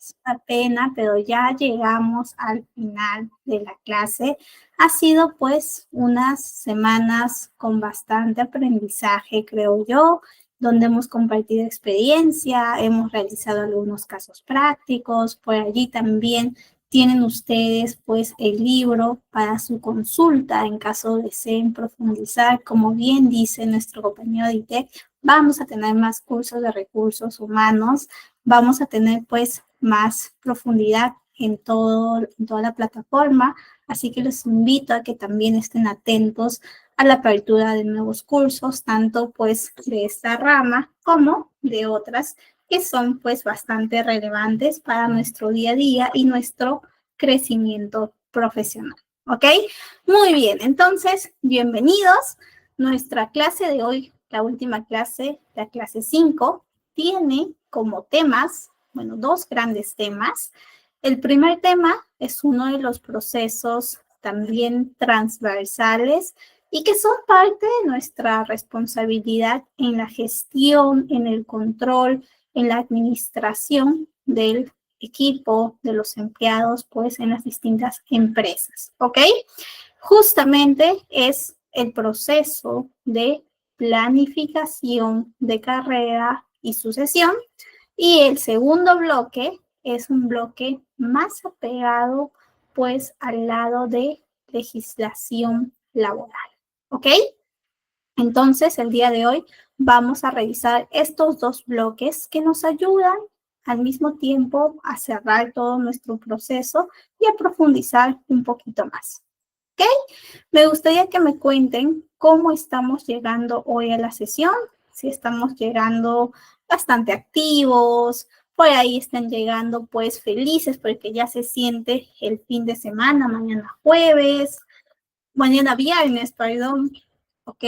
es una pena, pero ya llegamos al final de la clase. Ha sido pues unas semanas con bastante aprendizaje, creo yo, donde hemos compartido experiencia, hemos realizado algunos casos prácticos, por allí también tienen ustedes pues el libro para su consulta en caso deseen profundizar. Como bien dice nuestro compañero de ITEC, vamos a tener más cursos de recursos humanos, vamos a tener pues más profundidad en toda la plataforma, así que los invito a que también estén atentos a la apertura de nuevos cursos, tanto pues de esta rama como de otras que son pues bastante relevantes para nuestro día a día y nuestro crecimiento profesional. ¿Ok? Muy bien, entonces, bienvenidos. Nuestra clase de hoy, la última clase, la clase 5, tiene como temas, bueno, dos grandes temas. El primer tema es uno de los procesos también transversales y que son parte de nuestra responsabilidad en la gestión, en el control, en la administración del equipo, de los empleados, pues en las distintas empresas, ¿ok? Justamente es el proceso de planificación de carrera y sucesión. Y el segundo bloque es un bloque más apegado, pues, al lado de legislación laboral, ¿ok? Entonces, el día de hoy vamos a revisar estos dos bloques que nos ayudan al mismo tiempo a cerrar todo nuestro proceso y a profundizar un poquito más. ¿Ok? Me gustaría que me cuenten cómo estamos llegando hoy a la sesión, si estamos llegando bastante activos, por ahí están llegando pues felices porque ya se siente el fin de semana, mañana viernes, perdón, ¿ok?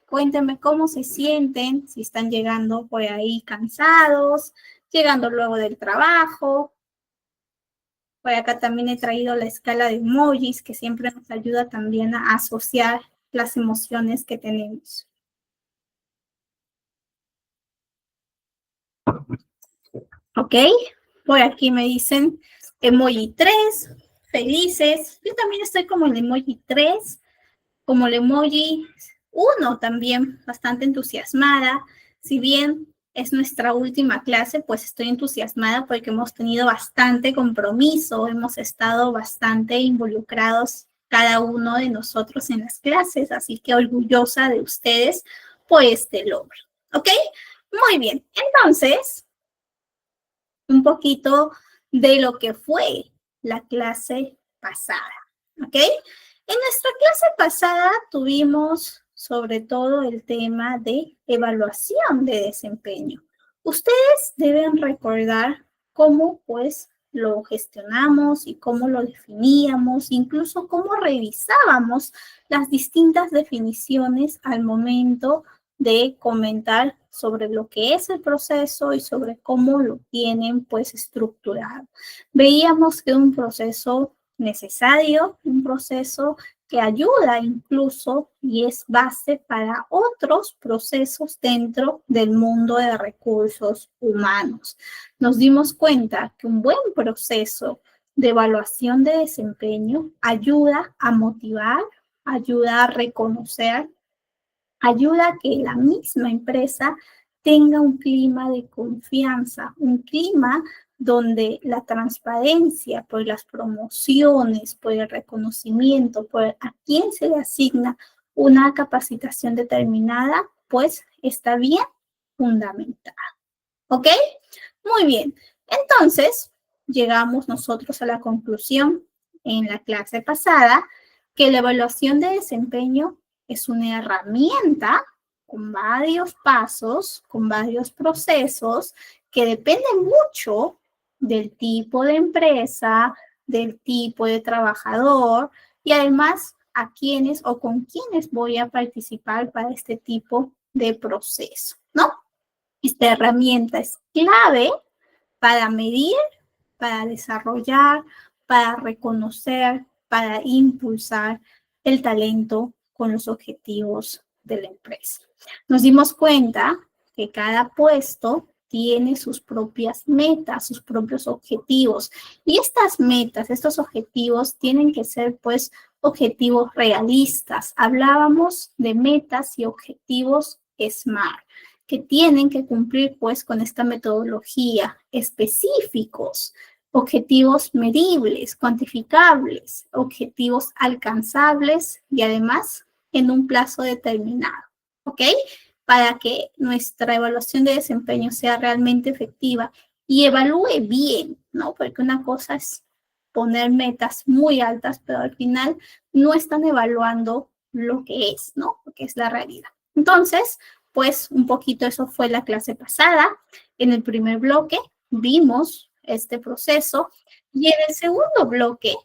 Cuéntenme cómo se sienten, si están llegando por ahí cansados, llegando luego del trabajo. Por acá también he traído la escala de emojis que siempre nos ayuda también a asociar las emociones que tenemos. ¿Ok? Por aquí me dicen emoji 3, felices. Yo también estoy como el emoji 3, como el emoji 1 también, bastante entusiasmada. Si bien es nuestra última clase, pues estoy entusiasmada porque hemos tenido bastante compromiso, hemos estado bastante involucrados cada uno de nosotros en las clases, así que orgullosa de ustedes por este logro. ¿Ok? Muy bien. Entonces, un poquito de lo que fue la clase pasada. ¿Ok? En nuestra clase pasada tuvimos sobre todo el tema de evaluación de desempeño. Ustedes deben recordar cómo pues lo gestionamos y cómo lo definíamos, incluso cómo revisábamos las distintas definiciones al momento de comentar sobre lo que es el proceso y sobre cómo lo tienen pues estructurado. Veíamos que un proceso necesario, un proceso que ayuda incluso y es base para otros procesos dentro del mundo de recursos humanos. Nos dimos cuenta que un buen proceso de evaluación de desempeño ayuda a motivar, ayuda a reconocer, ayuda a que la misma empresa tenga un clima de confianza, un clima donde la transparencia por las promociones, por el reconocimiento, por a quién se le asigna una capacitación determinada, pues está bien fundamentada. ¿Ok? Muy bien. Entonces, llegamos nosotros a la conclusión en la clase pasada que la evaluación de desempeño es una herramienta con varios pasos, con varios procesos que dependen mucho del tipo de empresa, del tipo de trabajador y además a quiénes o con quiénes voy a participar para este tipo de proceso, ¿no? Esta herramienta es clave para medir, para desarrollar, para reconocer, para impulsar el talento con los objetivos de la empresa. Nos dimos cuenta que cada puesto tiene sus propias metas, sus propios objetivos. Y estas metas, estos objetivos tienen que ser pues objetivos realistas. Hablábamos de metas y objetivos SMART, que tienen que cumplir pues con esta metodología, específicos, objetivos medibles, cuantificables, objetivos alcanzables y además en un plazo determinado, ¿ok? Para que nuestra evaluación de desempeño sea realmente efectiva y evalúe bien, ¿no? Porque una cosa es poner metas muy altas, pero al final no están evaluando lo que es, ¿no? Lo que es la realidad. Entonces, pues un poquito eso fue la clase pasada. En el primer bloque vimos este proceso y en el segundo bloque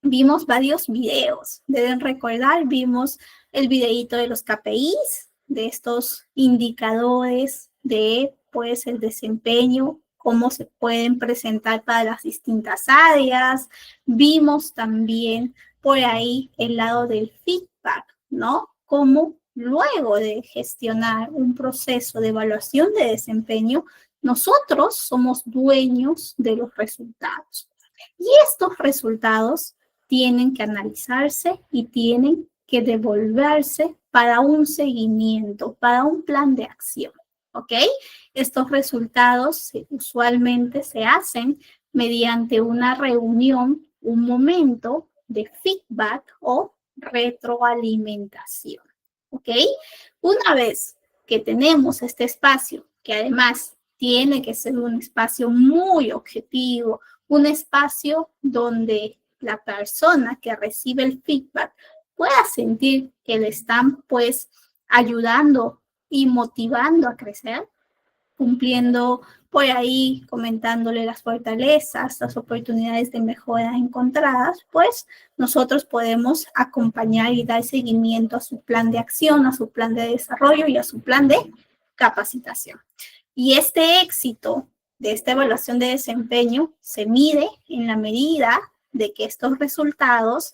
vimos varios videos. Deben recordar, vimos el videito de los KPIs, de estos indicadores de pues el desempeño, cómo se pueden presentar para las distintas áreas. Vimos también por ahí el lado del feedback, ¿no? Cómo luego de gestionar un proceso de evaluación de desempeño, nosotros somos dueños de los resultados. Y estos resultados tienen que analizarse y tienen que devolverse para un seguimiento, para un plan de acción, ¿ok? Estos resultados usualmente se hacen mediante una reunión, un momento de feedback o retroalimentación, ¿ok? Una vez que tenemos este espacio, que además tiene que ser un espacio muy objetivo, un espacio donde la persona que recibe el feedback pueda sentir que le están pues ayudando y motivando a crecer, cumpliendo por ahí, comentándole las fortalezas, las oportunidades de mejora encontradas, pues nosotros podemos acompañar y dar seguimiento a su plan de acción, a su plan de desarrollo y a su plan de capacitación. Y este éxito de esta evaluación de desempeño se mide en la medida de que estos resultados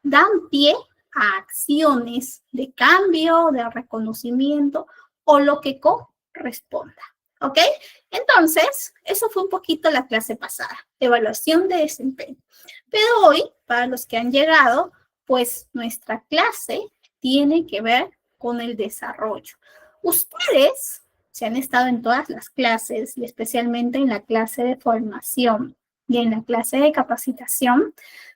dan pie a acciones de cambio, de reconocimiento o lo que corresponda. ¿Ok? Entonces, eso fue un poquito la clase pasada, evaluación de desempeño. Pero hoy, para los que han llegado, pues nuestra clase tiene que ver con el desarrollo. Ustedes, si han estado en todas las clases y especialmente en la clase de formación y en la clase de capacitación,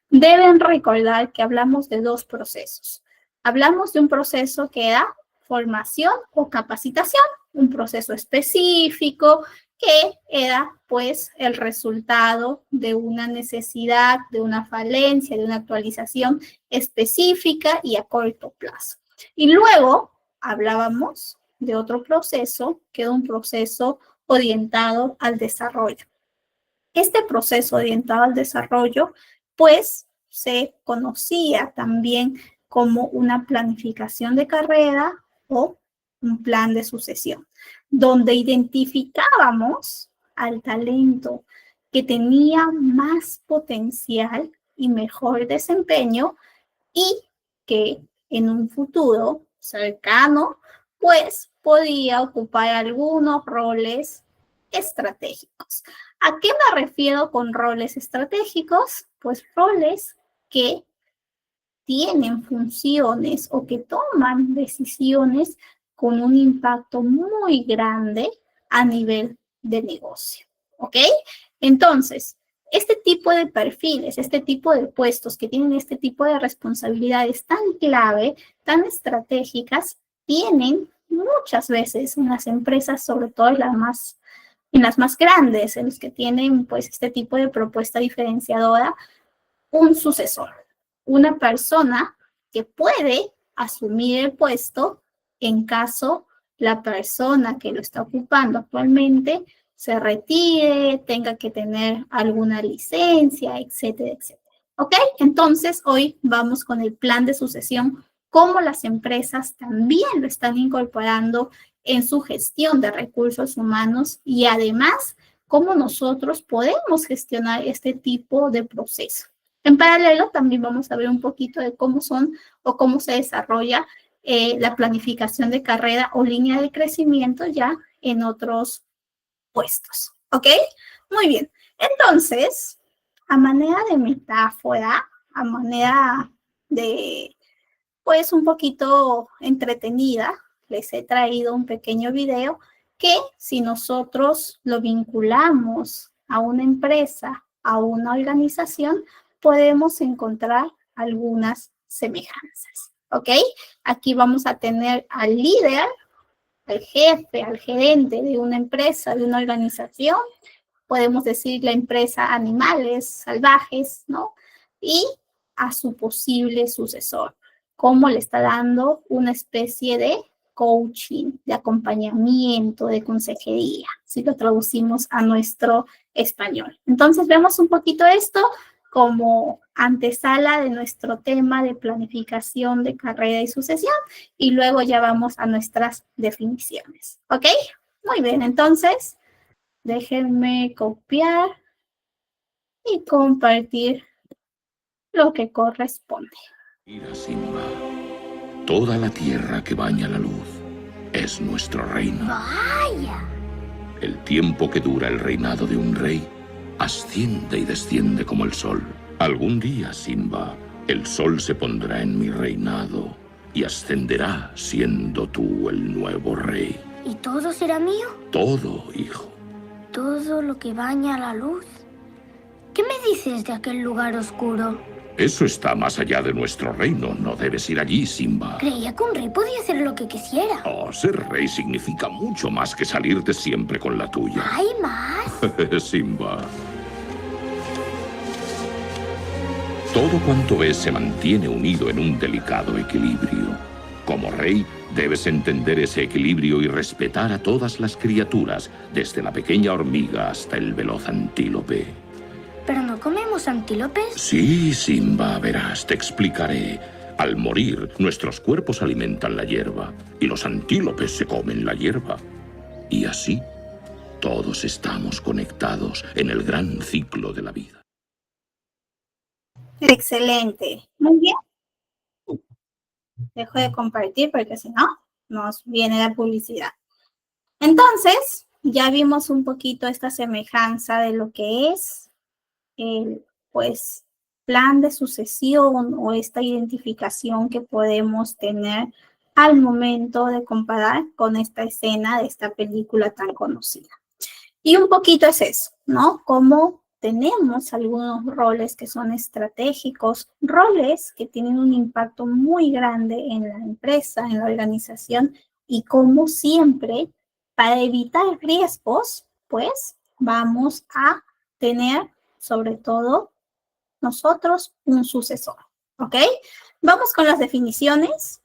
deben recordar que hablamos de dos procesos. Hablamos de un proceso que da formación o capacitación, un proceso específico que era pues el resultado de una necesidad, de una falencia, de una actualización específica y a corto plazo. Y luego hablábamos de otro proceso que era un proceso orientado al desarrollo. Este proceso orientado al desarrollo pues se conocía también como una planificación de carrera o un plan de sucesión, donde identificábamos al talento que tenía más potencial y mejor desempeño y que en un futuro cercano, pues podía ocupar algunos roles estratégicos. ¿A qué me refiero con roles estratégicos? Pues roles que tienen funciones o que toman decisiones con un impacto muy grande a nivel de negocio, ¿ok? Entonces, este tipo de perfiles, este tipo de puestos que tienen este tipo de responsabilidades tan clave, tan estratégicas, tienen muchas veces en las empresas, sobre todo en las más grandes, en los que tienen pues este tipo de propuesta diferenciadora, un sucesor, una persona que puede asumir el puesto en caso la persona que lo está ocupando actualmente se retire, tenga que tener alguna licencia, etcétera, etcétera. ¿Ok? Entonces, hoy vamos con el plan de sucesión, cómo las empresas también lo están incorporando en su gestión de recursos humanos y además cómo nosotros podemos gestionar este tipo de proceso. En paralelo, también vamos a ver un poquito de cómo son o cómo se desarrolla la planificación de carrera o línea de crecimiento ya en otros puestos, ¿ok? Muy bien. Entonces, a manera de metáfora, a manera de, pues, un poquito entretenida, les he traído un pequeño video que si nosotros lo vinculamos a una empresa, a una organización, podemos encontrar algunas semejanzas, ¿ok? Aquí vamos a tener al líder, al jefe, al gerente de una empresa, de una organización, podemos decir la empresa animales salvajes, ¿no? Y a su posible sucesor, cómo le está dando una especie de coaching, de acompañamiento, de consejería, si lo traducimos a nuestro español. Entonces vemos un poquito esto como antesala de nuestro tema de planificación de carrera y sucesión, y luego ya vamos a nuestras definiciones, ¿ok? Muy bien, entonces déjenme copiar y compartir lo que corresponde. Mira, Simba, toda la tierra que baña la luz es nuestro reino. ¡Vaya! El tiempo que dura el reinado de un rey asciende y desciende como el sol. Algún día, Simba, el sol se pondrá en mi reinado y ascenderá siendo tú el nuevo rey. ¿Y todo será mío? Todo, hijo. Todo lo que baña la luz. ¿Qué me dices de aquel lugar oscuro? Eso está más allá de nuestro reino. No debes ir allí, Simba. Creía que un rey podía hacer lo que quisiera. Oh, ser rey significa mucho más que salirte siempre con la tuya. ¿Hay más? Simba. Todo cuanto ves se mantiene unido en un delicado equilibrio. Como rey, debes entender ese equilibrio y respetar a todas las criaturas, desde la pequeña hormiga hasta el veloz antílope. ¿Pero no comemos antílopes? Sí, Simba, verás, te explicaré. Al morir, nuestros cuerpos alimentan la hierba, y los antílopes se comen la hierba. Y así, todos estamos conectados en el gran ciclo de la vida. Excelente. Muy bien. Dejo de compartir porque si no, nos viene la publicidad. Entonces, ya vimos un poquito esta semejanza de lo que es el, pues, plan de sucesión o esta identificación que podemos tener al momento de comparar con esta escena de esta película tan conocida. Y un poquito es eso, ¿no? Cómo tenemos algunos roles que son estratégicos, roles que tienen un impacto muy grande en la empresa, en la organización, y cómo siempre, para evitar riesgos, pues vamos a tener, sobre todo, nosotros un sucesor, ¿ok? Vamos con las definiciones.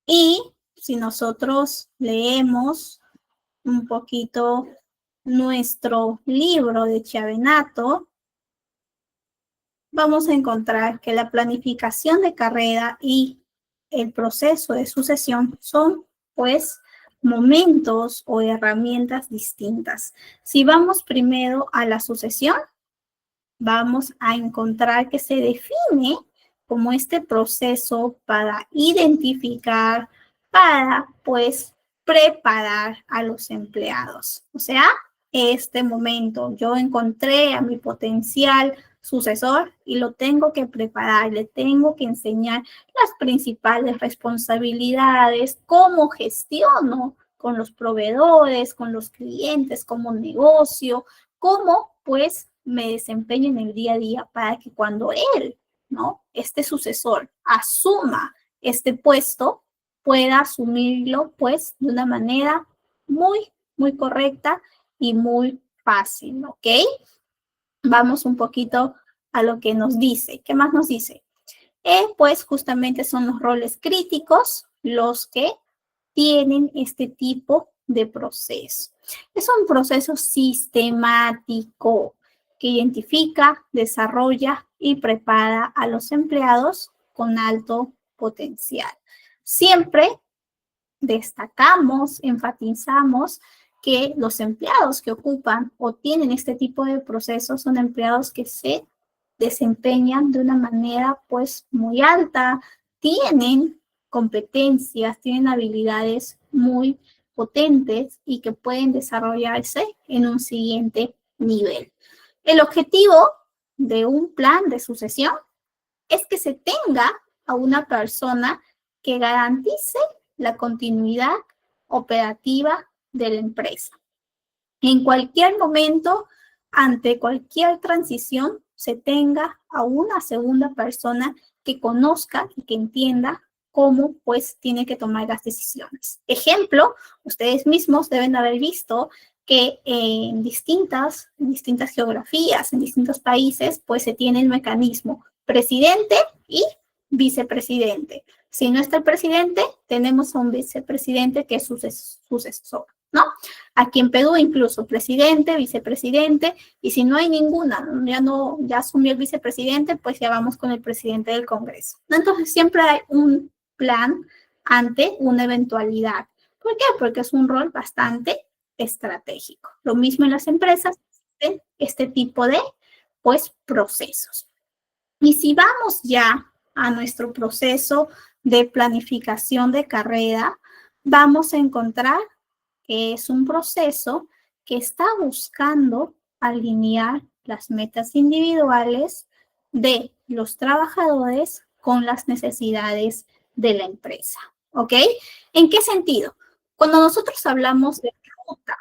Y si nosotros leemos un poquito nuestro libro de Chiavenato, vamos a encontrar que la planificación de carrera y el proceso de sucesión son, pues, momentos o herramientas distintas. Si vamos primero a la sucesión, vamos a encontrar que se define como este proceso para identificar, para, pues, preparar a los empleados. O sea, este momento yo encontré a mi potencial sucesor y lo tengo que preparar, le tengo que enseñar las principales responsabilidades, cómo gestiono con los proveedores, con los clientes, como negocio, cómo pues me desempeño en el día a día para que cuando él, ¿no? Este sucesor asuma este puesto, pueda asumirlo pues de una manera muy, muy correcta y muy fácil, ¿ok? Vamos un poquito a lo que nos dice. ¿Qué más nos dice? Pues justamente son los roles críticos los que tienen este tipo de proceso. Es un proceso sistemático que identifica, desarrolla y prepara a los empleados con alto potencial. Siempre destacamos, enfatizamos que los empleados que ocupan o tienen este tipo de procesos son empleados que se desempeñan de una manera pues muy alta, tienen competencias, tienen habilidades muy potentes y que pueden desarrollarse en un siguiente nivel. El objetivo de un plan de sucesión es que se tenga a una persona que garantice la continuidad operativa de la empresa. En cualquier momento, ante cualquier transición, se tenga a una segunda persona que conozca y que entienda cómo pues tiene que tomar las decisiones. Ejemplo, ustedes mismos deben haber visto que en distintas geografías, en distintos países, pues se tiene el mecanismo presidente y vicepresidente. Si no está el presidente, tenemos a un vicepresidente que es sucesor, ¿no? Aquí en Perú incluso presidente, vicepresidente, y si no hay ninguna, ya asumió el vicepresidente, pues ya vamos con el presidente del Congreso. Entonces siempre hay un plan ante una eventualidad. ¿Por qué? Porque es un rol bastante estratégico. Lo mismo en las empresas, este tipo de, pues, procesos. Y si vamos ya a nuestro proceso de planificación de carrera, vamos a encontrar que es un proceso que está buscando alinear las metas individuales de los trabajadores con las necesidades de la empresa. ¿Ok? ¿En qué sentido? Cuando nosotros hablamos de ruta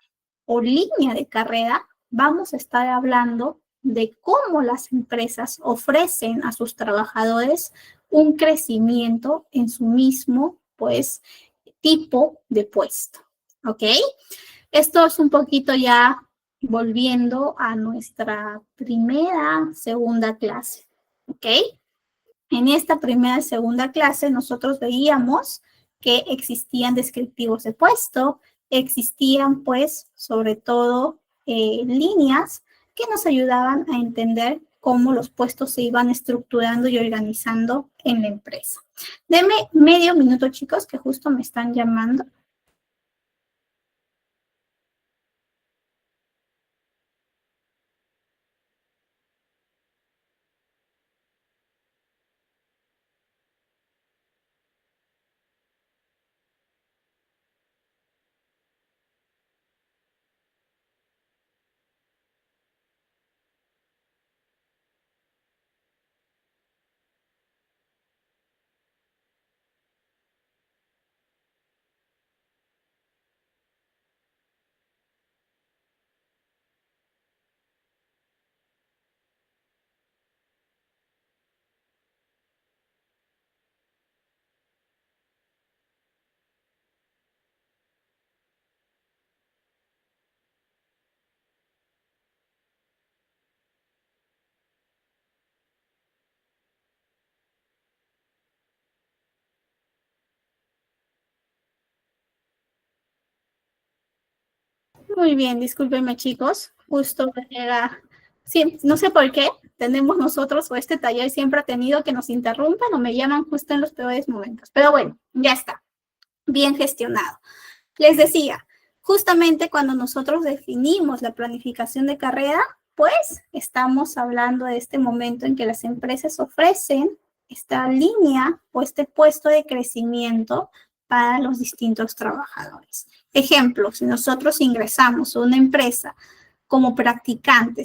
o línea de carrera, vamos a estar hablando de cómo las empresas ofrecen a sus trabajadores un crecimiento en su mismo, pues, tipo de puesto. ¿Ok? Esto es un poquito ya volviendo a nuestra segunda clase. ¿Ok? En esta segunda clase nosotros veíamos que existían descriptivos de puesto, existían pues sobre todo líneas que nos ayudaban a entender cómo los puestos se iban estructurando y organizando en la empresa. Denme medio minuto, chicos, que justo me están llamando. Muy bien, discúlpenme, chicos. Justo era, sí, no sé por qué tenemos nosotros o este taller siempre ha tenido que nos interrumpan o me llaman justo en los peores momentos. Pero bueno, ya está. Bien gestionado. Les decía, justamente cuando nosotros definimos la planificación de carrera, pues estamos hablando de este momento en que las empresas ofrecen esta línea o este puesto de crecimiento para los distintos trabajadores. Ejemplo, si nosotros ingresamos a una empresa como practicante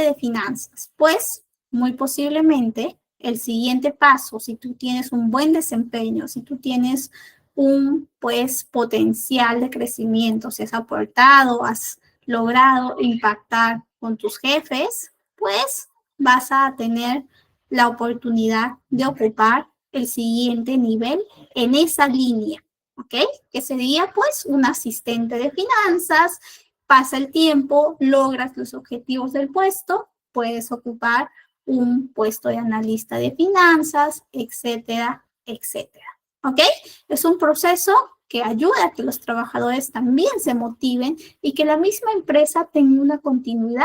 de finanzas, pues muy posiblemente el siguiente paso, si tú tienes un buen desempeño, si tú tienes un pues potencial de crecimiento, si has aportado, has logrado impactar con tus jefes, pues vas a tener la oportunidad de ocupar el siguiente nivel en esa línea, ¿ok? Que sería pues un asistente de finanzas, pasa el tiempo, logras los objetivos del puesto, puedes ocupar un puesto de analista de finanzas, etcétera, etcétera. ¿Ok? Es un proceso que ayuda a que los trabajadores también se motiven y que la misma empresa tenga una continuidad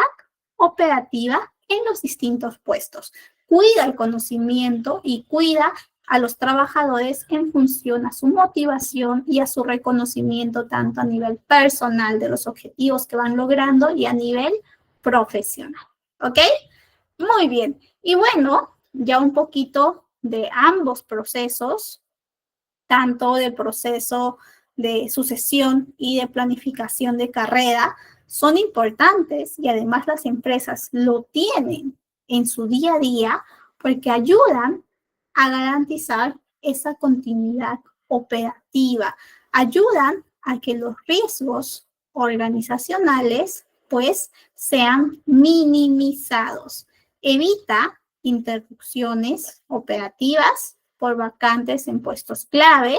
operativa en los distintos puestos. Cuida el conocimiento y cuida a los trabajadores en función a su motivación y a su reconocimiento tanto a nivel personal de los objetivos que van logrando y a nivel profesional. ¿Ok? Muy bien. Y bueno, ya un poquito de ambos procesos, tanto del proceso de sucesión y de planificación de carrera son importantes y además las empresas lo tienen en su día a día porque ayudan a garantizar esa continuidad operativa, ayudan a que los riesgos organizacionales pues sean minimizados. Evita interrupciones operativas por vacantes en puestos clave,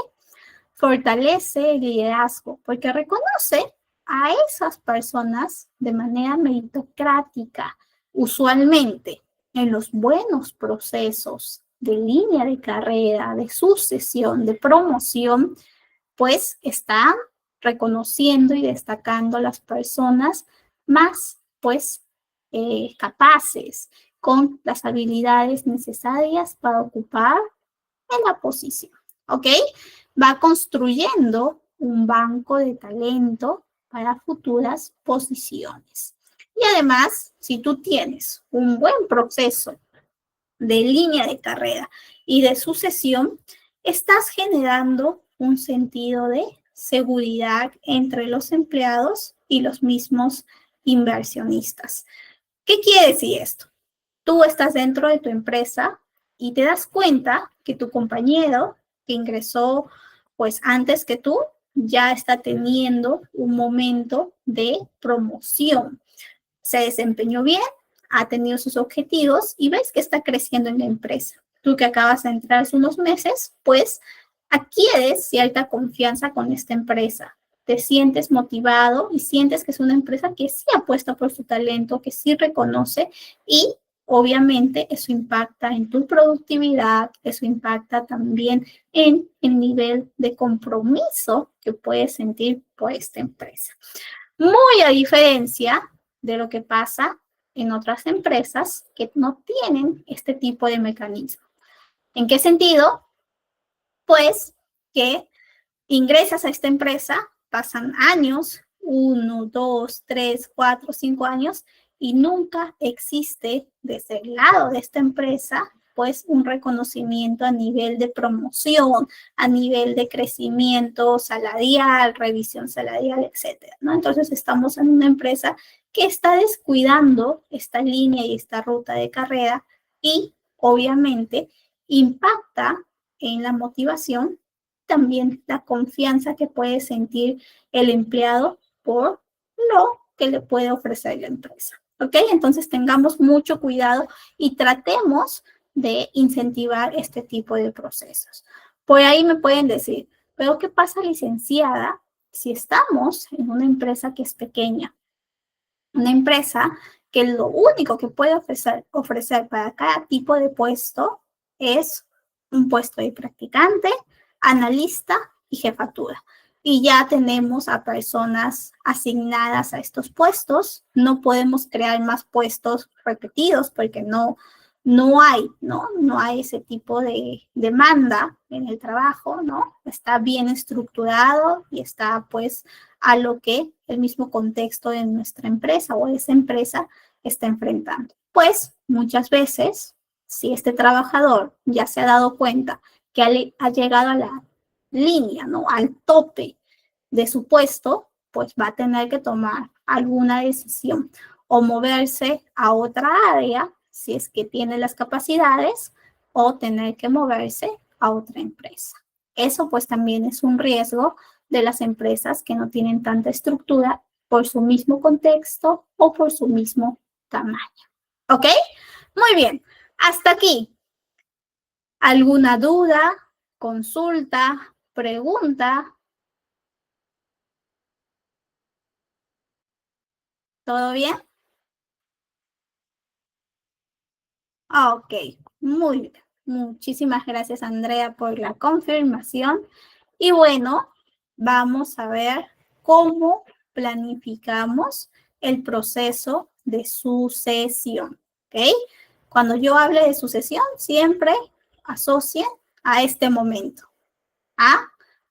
fortalece el liderazgo porque reconoce a esas personas de manera meritocrática, usualmente en los buenos procesos de línea de carrera, de sucesión, de promoción, pues están reconociendo y destacando a las personas más, pues, capaces, con las habilidades necesarias para ocupar en la posición, ¿ok? Va construyendo un banco de talento para futuras posiciones. Y además, si tú tienes un buen proceso de línea de carrera y de sucesión, estás generando un sentido de seguridad entre los empleados y los mismos inversionistas. ¿Qué quiere decir esto? Tú estás dentro de tu empresa y te das cuenta que tu compañero que ingresó pues antes que tú ya está teniendo un momento de promoción. Se desempeñó bien, ha tenido sus objetivos y ves que está creciendo en la empresa. Tú que acabas de entrar hace unos meses, pues adquieres cierta confianza con esta empresa. Te sientes motivado y sientes que es una empresa que sí apuesta por su talento, que sí reconoce y obviamente eso impacta en tu productividad, eso impacta también en el nivel de compromiso que puedes sentir por esta empresa. Muy a diferencia de lo que pasa en otras empresas que no tienen este tipo de mecanismo. ¿En qué sentido? Pues que ingresas a esta empresa, pasan años, 1, 2, 3, 4, 5 años, y nunca existe desde el lado de esta empresa pues un reconocimiento a nivel de promoción, a nivel de crecimiento salarial, revisión salarial, etcétera, ¿no? Entonces estamos en una empresa que está descuidando esta línea y esta ruta de carrera y obviamente impacta en la motivación, también la confianza que puede sentir el empleado por lo que le puede ofrecer la empresa. ¿Ok? Entonces tengamos mucho cuidado y tratemos de incentivar este tipo de procesos. Por ahí me pueden decir, pero ¿qué pasa, licenciada, si estamos en una empresa que es pequeña? Una empresa que lo único que puede ofrecer para cada tipo de puesto es un puesto de practicante, analista y jefatura. Y ya tenemos a personas asignadas a estos puestos. No podemos crear más puestos repetidos porque no hay ese tipo de demanda en el trabajo, ¿no? Está bien estructurado y está pues a lo que el mismo contexto de nuestra empresa o esa empresa está enfrentando. Pues muchas veces, si este trabajador ya se ha dado cuenta que ha llegado a la línea, ¿no? Al tope de su puesto, pues va a tener que tomar alguna decisión o moverse a otra área si es que tiene las capacidades o tener que moverse a otra empresa. Eso pues también es un riesgo de las empresas que no tienen tanta estructura por su mismo contexto o por su mismo tamaño. ¿Ok? Muy bien. Hasta aquí. ¿Alguna duda, consulta, pregunta? ¿Todo bien? Ok, muy bien. Muchísimas gracias, Andrea, por la confirmación. Y bueno, vamos a ver cómo planificamos el proceso de sucesión. ¿Ok? Cuando yo hable de sucesión, siempre asocien a este momento.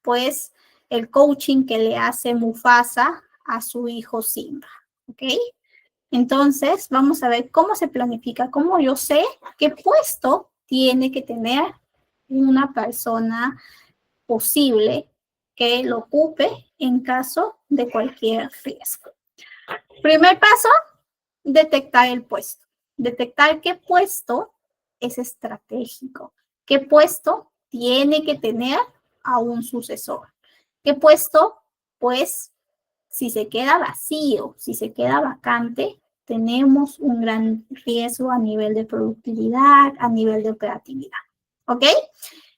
Pues el coaching que le hace Mufasa a su hijo Simba. ¿Ok? Entonces, vamos a ver cómo se planifica, cómo yo sé qué puesto tiene que tener una persona posible que lo ocupe en caso de cualquier riesgo. Primer paso, detectar el puesto. Detectar qué puesto es estratégico, qué puesto tiene que tener a un sucesor, qué puesto, pues, si se queda vacío, si se queda vacante, tenemos un gran riesgo a nivel de productividad, a nivel de operatividad. ¿Ok?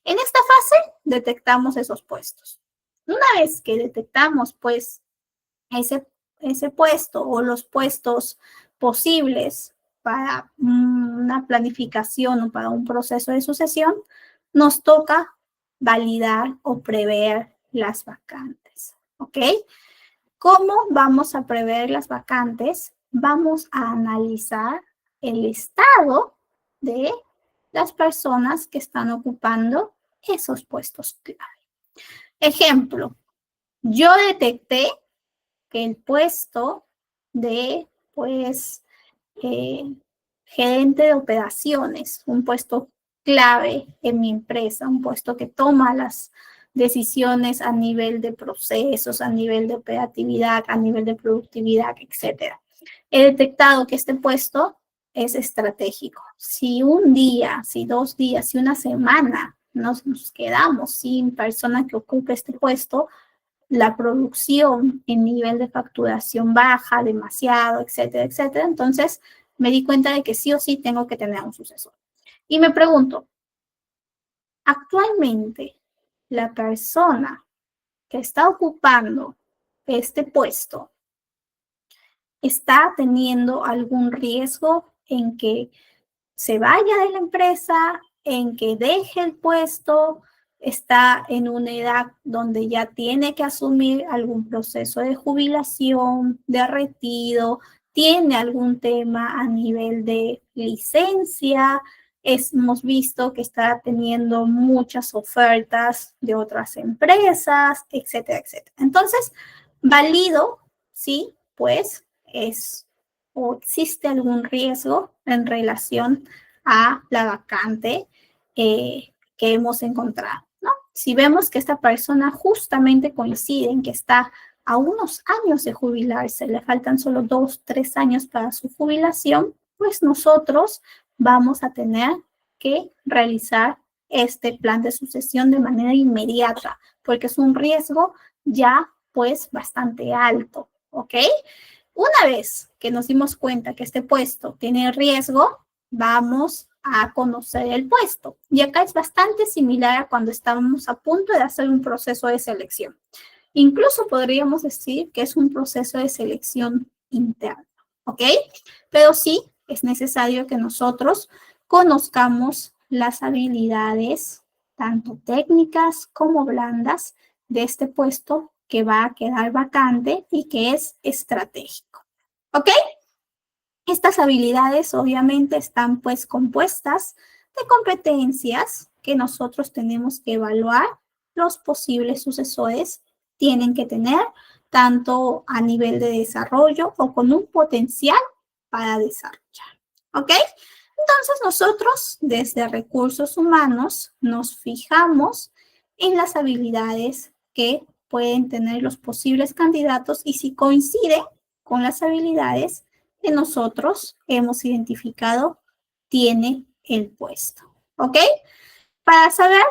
En esta fase detectamos esos puestos. Una vez que detectamos, pues, ese puesto o los puestos posibles para una planificación o para un proceso de sucesión, nos toca validar o prever las vacantes. ¿Ok? ¿Cómo vamos a prever las vacantes? Vamos a analizar el estado de las personas que están ocupando esos puestos clave. Ejemplo, yo detecté que el puesto de, pues, gerente de operaciones, un puesto clave en mi empresa, un puesto que toma las decisiones a nivel de procesos, a nivel de operatividad, a nivel de productividad, etc. He detectado que este puesto es estratégico. Si un día, si 2 días, si una semana nos quedamos sin persona que ocupe este puesto, la producción en nivel de facturación baja demasiado, etcétera, etcétera. Entonces, me di cuenta de que sí o sí tengo que tener un sucesor. Y me pregunto, actualmente, la persona que está ocupando este puesto está teniendo algún riesgo en que se vaya de la empresa, en que deje el puesto, está en una edad donde ya tiene que asumir algún proceso de jubilación, de retiro, tiene algún tema a nivel de licencia. Hemos visto que está teniendo muchas ofertas de otras empresas, etcétera, etcétera. Entonces, valido, sí, pues es o existe algún riesgo en relación a la vacante que hemos encontrado, ¿no? Si vemos que esta persona justamente coincide en que está a unos años de jubilarse, le faltan solo 2, 3 años para su jubilación, pues nosotros vamos a tener que realizar este plan de sucesión de manera inmediata, porque es un riesgo ya pues bastante alto, ¿ok? Una vez que nos dimos cuenta que este puesto tiene riesgo, vamos a conocer el puesto. Y acá es bastante similar a cuando estábamos a punto de hacer un proceso de selección. Incluso podríamos decir que es un proceso de selección interno, ¿ok? Pero sí es necesario que nosotros conozcamos las habilidades, tanto técnicas como blandas, de este puesto que va a quedar vacante y que es estratégico. ¿Ok? Estas habilidades obviamente están pues compuestas de competencias que nosotros tenemos que evaluar. Los posibles sucesores tienen que tener tanto a nivel de desarrollo o con un potencial para desarrollar. ¿Ok? Entonces nosotros desde recursos humanos nos fijamos en las habilidades que pueden tener los posibles candidatos y si coinciden con las habilidades que nosotros hemos identificado tiene el puesto. ¿Ok? Para saber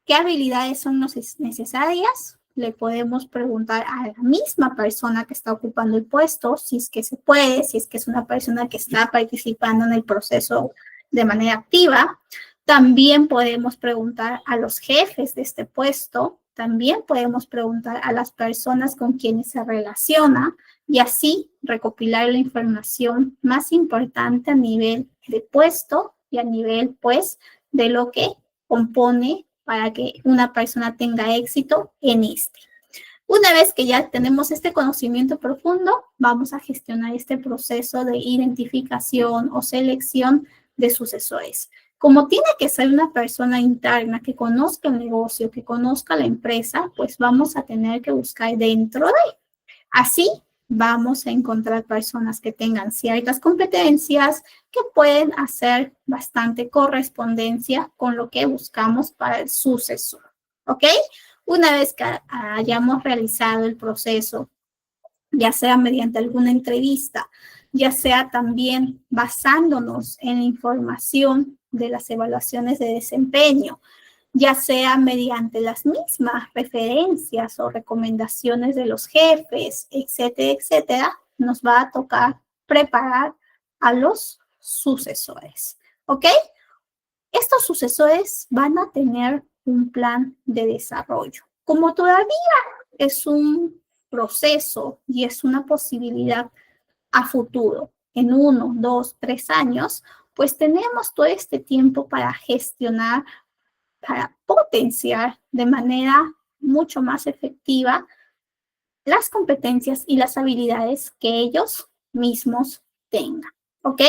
qué habilidades son necesarias, le podemos preguntar a la misma persona que está ocupando el puesto, si es que se puede, si es que es una persona que está participando en el proceso de manera activa. También podemos preguntar a los jefes de este puesto, también podemos preguntar a las personas con quienes se relaciona y así recopilar la información más importante a nivel de puesto y a nivel, pues, de lo que compone para que una persona tenga éxito en este. Una vez que ya tenemos este conocimiento profundo, vamos a gestionar este proceso de identificación o selección de sucesores. Como tiene que ser una persona interna que conozca el negocio, que conozca la empresa, pues vamos a tener que buscar dentro de. Así vamos a encontrar personas que tengan ciertas competencias que pueden hacer bastante correspondencia con lo que buscamos para el sucesor. ¿Ok? Una vez que hayamos realizado el proceso, ya sea mediante alguna entrevista, ya sea también basándonos en la información de las evaluaciones de desempeño, ya sea mediante las mismas referencias o recomendaciones de los jefes, etcétera, etcétera, nos va a tocar preparar a los sucesores, ¿ok? Estos sucesores van a tener un plan de desarrollo. Como todavía es un proceso y es una posibilidad a futuro, en 1, 2, 3 años, pues tenemos todo este tiempo para gestionar, para potenciar de manera mucho más efectiva las competencias y las habilidades que ellos mismos tengan, ¿ok?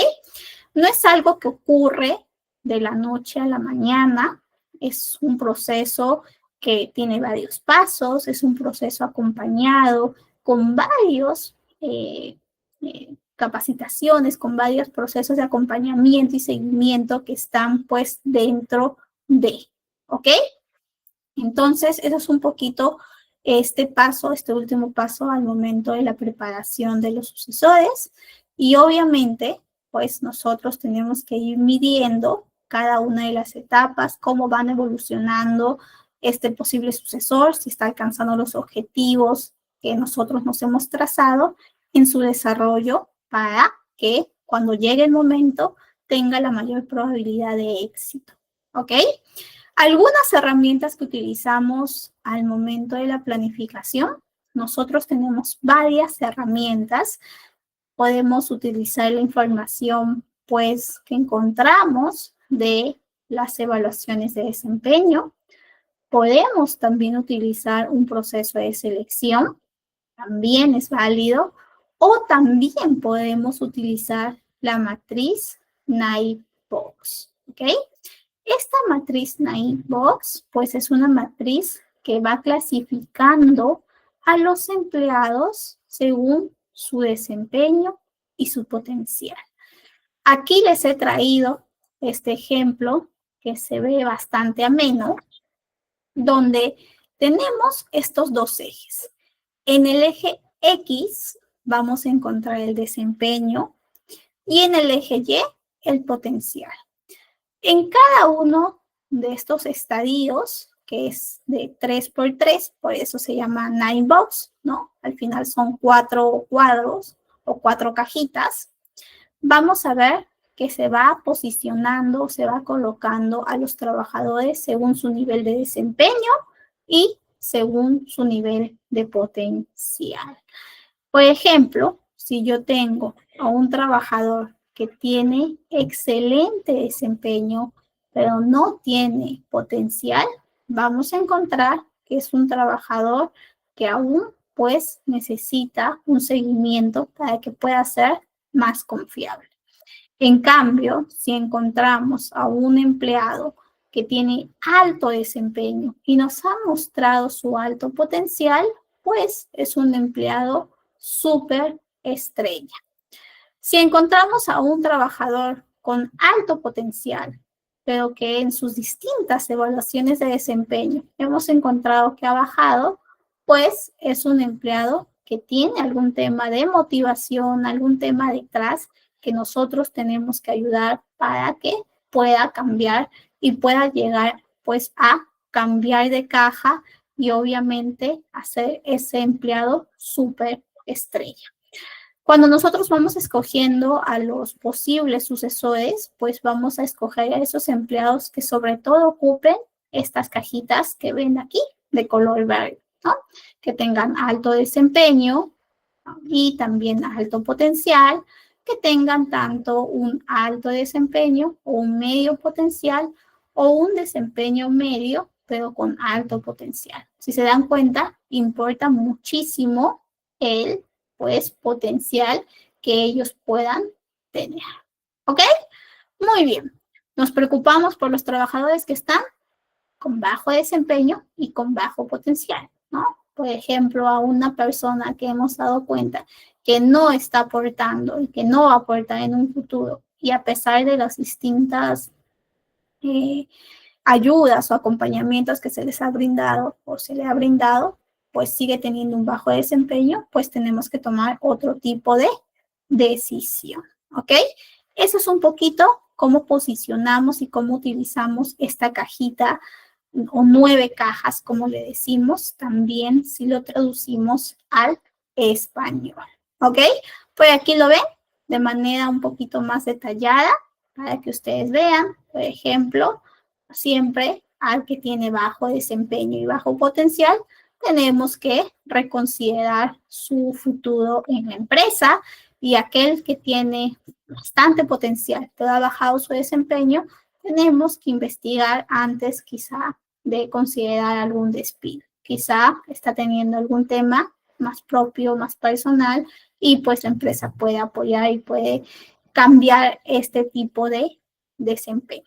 No es algo que ocurre de la noche a la mañana, es un proceso que tiene varios pasos, es un proceso acompañado con varios capacitaciones, con varios procesos de acompañamiento y seguimiento que están pues dentro de, ¿ok? Entonces, eso es un poquito este paso, este último paso al momento de la preparación de los sucesores. Y obviamente, pues nosotros tenemos que ir midiendo cada una de las etapas, cómo van evolucionando este posible sucesor, si está alcanzando los objetivos que nosotros nos hemos trazado en su desarrollo para que cuando llegue el momento tenga la mayor probabilidad de éxito. ¿Ok? Algunas herramientas que utilizamos al momento de la planificación, nosotros tenemos varias herramientas. Podemos utilizar la información pues que encontramos de las evaluaciones de desempeño. Podemos también utilizar un proceso de selección, también es válido, o también podemos utilizar la matriz Naive-Box, ¿ok? Esta matriz Naive-Box, pues es una matriz que va clasificando a los empleados según su desempeño y su potencial. Aquí les he traído este ejemplo que se ve bastante ameno, donde tenemos estos dos ejes. En el eje X vamos a encontrar el desempeño y en el eje Y el potencial. En cada uno de estos estadios, que es de 3x3, por eso se llama Naive-Box, ¿no? Al final son 4 cuadros o 4 cajitas. Vamos a ver que se va posicionando, se va colocando a los trabajadores según su nivel de desempeño y según su nivel de potencial. Por ejemplo, si yo tengo a un trabajador que tiene excelente desempeño, pero no tiene potencial, vamos a encontrar que es un trabajador que aún pues necesita un seguimiento para que pueda ser más confiable. En cambio, si encontramos a un empleado que tiene alto desempeño y nos ha mostrado su alto potencial, pues es un empleado súper estrella. Si encontramos a un trabajador con alto potencial, pero que en sus distintas evaluaciones de desempeño hemos encontrado que ha bajado, pues es un empleado que tiene algún tema de motivación, algún tema detrás que nosotros tenemos que ayudar para que pueda cambiar y pueda llegar pues a cambiar de caja y obviamente hacer ese empleado súper estrella. Cuando nosotros vamos escogiendo a los posibles sucesores, pues vamos a escoger a esos empleados que sobre todo ocupen estas cajitas que ven aquí de color verde, ¿no? Que tengan alto desempeño y también alto potencial, que tengan tanto un alto desempeño o un medio potencial o un desempeño medio, pero con alto potencial. Si se dan cuenta, importa muchísimo el pues potencial que ellos puedan tener. ¿Ok? Muy bien. Nos preocupamos por los trabajadores que están con bajo desempeño y con bajo potencial, ¿no? Por ejemplo, a una persona que hemos dado cuenta que no está aportando y que no va a aportar en un futuro y a pesar de las distintas ayudas o acompañamientos que se les ha brindado o se le ha brindado, pues sigue teniendo un bajo desempeño, pues tenemos que tomar otro tipo de decisión, ¿ok? Eso es un poquito cómo posicionamos y cómo utilizamos esta cajita o 9 cajas, como le decimos, también si lo traducimos al español, ¿ok? Pues aquí lo ven de manera un poquito más detallada para que ustedes vean, por ejemplo, siempre al que tiene bajo desempeño y bajo potencial, tenemos que reconsiderar su futuro en la empresa, y aquel que tiene bastante potencial, pero ha bajado su desempeño, tenemos que investigar antes quizá de considerar algún despido. Quizá está teniendo algún tema más propio, más personal, y pues la empresa puede apoyar y puede cambiar este tipo de desempeño.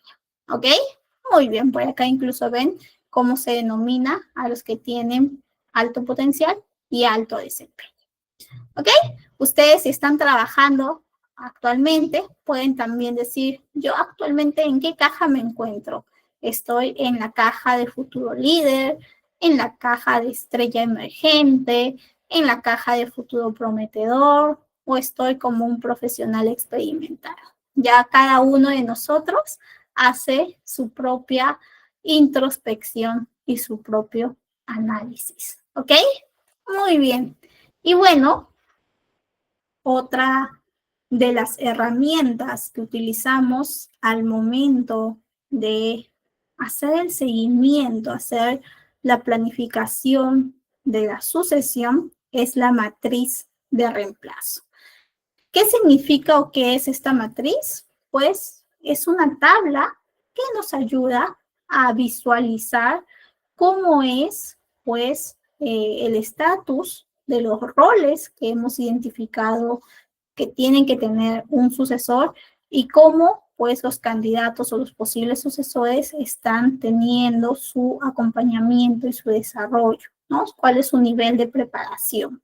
¿Ok? Muy bien, por acá incluso ven cómo se denomina a los que tienen alto potencial y alto desempeño. ¿Ok? Ustedes si están trabajando actualmente, pueden también decir, yo actualmente en qué caja me encuentro. Estoy en la caja de futuro líder, en la caja de estrella emergente, en la caja de futuro prometedor, o estoy como un profesional experimentado. Ya cada uno de nosotros hace su propia introspección y su propio análisis. ¿Ok? Muy bien. Y bueno, otra de las herramientas que utilizamos al momento de hacer el seguimiento, hacer la planificación de la sucesión, es la matriz de reemplazo. ¿Qué significa o qué es esta matriz? Pues es una tabla que nos ayuda a visualizar cómo es, pues, el estatus de los roles que hemos identificado que tienen que tener un sucesor y cómo, pues, los candidatos o los posibles sucesores están teniendo su acompañamiento y su desarrollo, ¿no? ¿Cuál es su nivel de preparación?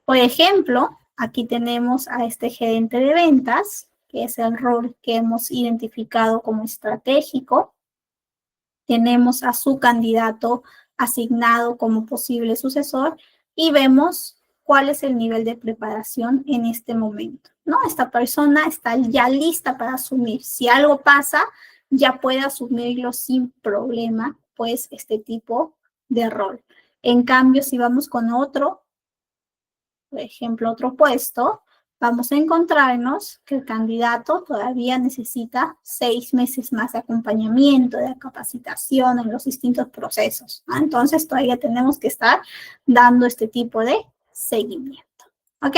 Por ejemplo, aquí tenemos a este gerente de ventas, que es el rol que hemos identificado como estratégico. Tenemos a su candidato asignado como posible sucesor y vemos cuál es el nivel de preparación en este momento, ¿no? Esta persona está ya lista para asumir. Si algo pasa, ya puede asumirlo sin problema, pues, este tipo de rol. En cambio, si vamos con otro, por ejemplo, otro puesto, vamos a encontrarnos que el candidato todavía necesita 6 meses más de acompañamiento, de capacitación en los distintos procesos, ¿no? Entonces, todavía tenemos que estar dando este tipo de seguimiento. ¿Ok?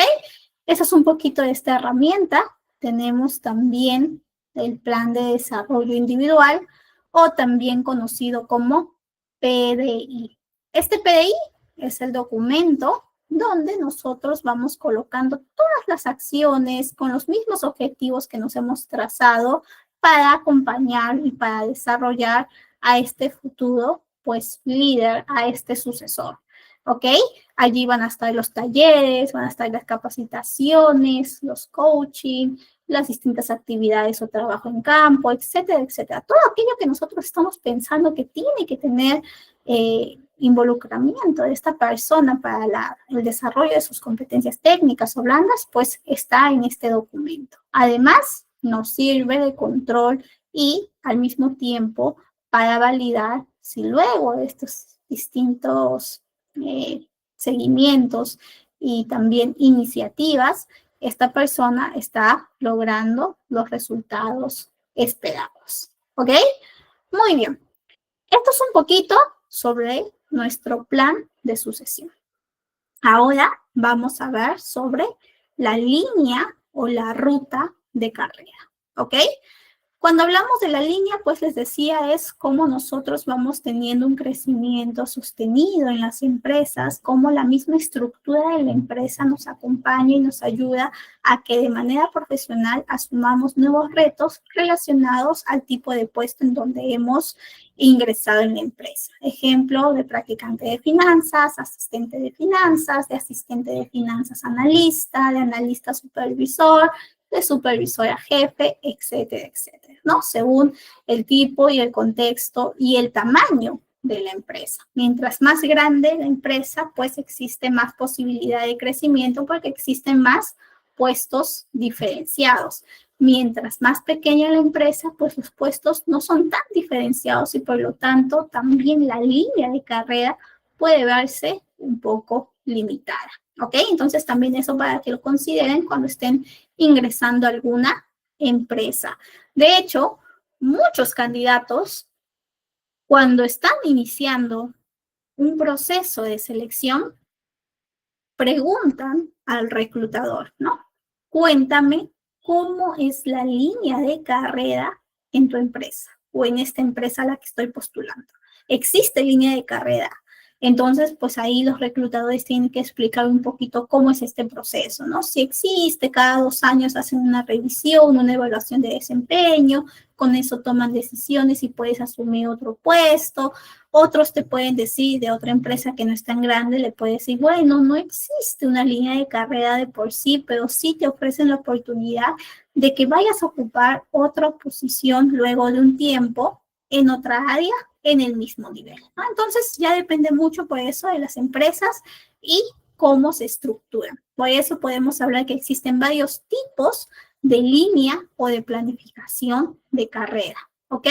Eso es un poquito de esta herramienta. Tenemos también el plan de desarrollo individual, o también conocido como PDI. Este PDI es el documento donde nosotros vamos colocando todas las acciones con los mismos objetivos que nos hemos trazado para acompañar y para desarrollar a este futuro, pues, líder, a este sucesor. ¿Ok? Allí van a estar los talleres, van a estar las capacitaciones, los coaching, las distintas actividades o trabajo en campo, etcétera, etcétera. Todo aquello que nosotros estamos pensando que tiene que tener involucramiento de esta persona para el desarrollo de sus competencias técnicas o blandas, pues está en este documento. Además, nos sirve de control y al mismo tiempo para validar si luego de estos distintos seguimientos y también iniciativas, esta persona está logrando los resultados esperados. ¿Ok? Muy bien. Esto es un poquito sobre nuestro plan de sucesión. Ahora vamos a ver sobre la línea o la ruta de carrera. ¿Ok? Cuando hablamos de la línea, pues les decía, es cómo nosotros vamos teniendo un crecimiento sostenido en las empresas, cómo la misma estructura de la empresa nos acompaña y nos ayuda a que de manera profesional asumamos nuevos retos relacionados al tipo de puesto en donde hemos ingresado en la empresa. Ejemplo, de practicante de finanzas, asistente de finanzas analista, de analista supervisor, de supervisor a jefe, etcétera, etcétera. ¿no? Según el tipo y el contexto y el tamaño de la empresa. Mientras más grande la empresa, pues existe más posibilidad de crecimiento porque existen más puestos diferenciados. Mientras más pequeña la empresa, pues los puestos no son tan diferenciados y por lo tanto también la línea de carrera puede verse un poco limitada. ¿Ok? Entonces también eso para que lo consideren cuando estén ingresando a alguna empresa. De hecho, muchos candidatos, cuando están iniciando un proceso de selección, preguntan al reclutador, ¿no? Cuéntame cómo es la línea de carrera en tu empresa o en esta empresa a la que estoy postulando. ¿Existe línea de carrera? Entonces, pues ahí los reclutadores tienen que explicar un poquito cómo es este proceso, ¿no? Si existe, cada 2 años hacen una revisión, una evaluación de desempeño, con eso toman decisiones y puedes asumir otro puesto. Otros te pueden decir de otra empresa que no es tan grande, le puedes decir, bueno, no existe una línea de carrera de por sí, pero sí te ofrecen la oportunidad de que vayas a ocupar otra posición luego de un tiempo en otra área en el mismo nivel, ¿no? Entonces ya depende mucho por eso de las empresas y cómo se estructuran. Por eso podemos hablar que existen varios tipos de línea o de planificación de carrera, ¿ok?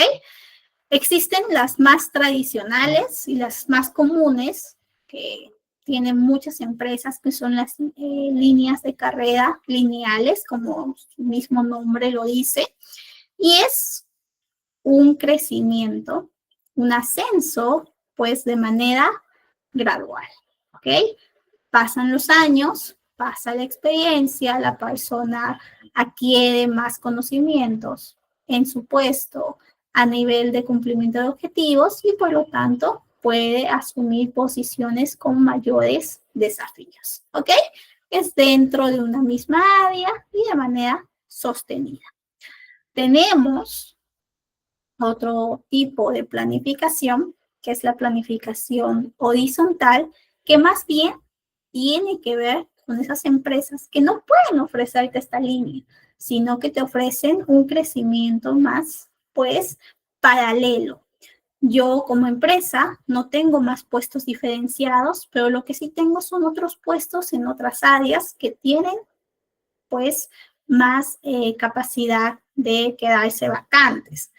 Existen las más tradicionales y las más comunes que tienen muchas empresas, que son las líneas de carrera lineales, como su mismo nombre lo dice, y es un crecimiento, un ascenso, pues de manera gradual, ¿ok? Pasan los años, pasa la experiencia, la persona adquiere más conocimientos en su puesto a nivel de cumplimiento de objetivos y por lo tanto puede asumir posiciones con mayores desafíos, ¿ok? Es dentro de una misma área y de manera sostenida. Tenemos otro tipo de planificación, que es la planificación horizontal, que más bien tiene que ver con esas empresas que no pueden ofrecerte esta línea, sino que te ofrecen un crecimiento más, pues, paralelo. Yo como empresa no tengo más puestos diferenciados, pero lo que sí tengo son otros puestos en otras áreas que tienen, pues, más capacidad de quedarse vacantes.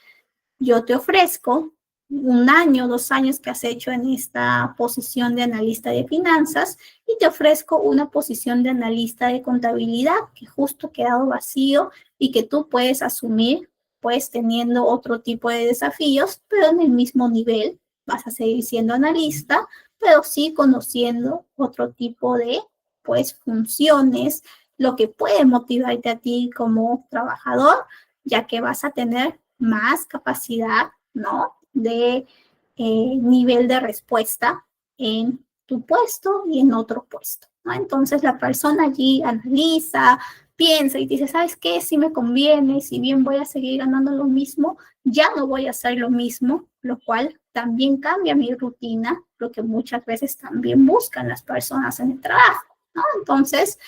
Yo te ofrezco 1 año, 2 años que has hecho en esta posición de analista de finanzas y te ofrezco una posición de analista de contabilidad que justo ha quedado vacío y que tú puedes asumir, pues teniendo otro tipo de desafíos, pero en el mismo nivel. Vas a seguir siendo analista, pero sí conociendo otro tipo de, pues, funciones, lo que puede motivarte a ti como trabajador, ya que vas a tener más capacidad, ¿no? De nivel de respuesta en tu puesto y en otro puesto, ¿no? Entonces la persona allí analiza, piensa y dice, ¿sabes qué? Si me conviene, si bien voy a seguir ganando lo mismo, ya no voy a hacer lo mismo, lo cual también cambia mi rutina, lo que muchas veces también buscan las personas en el trabajo, ¿no? Entonces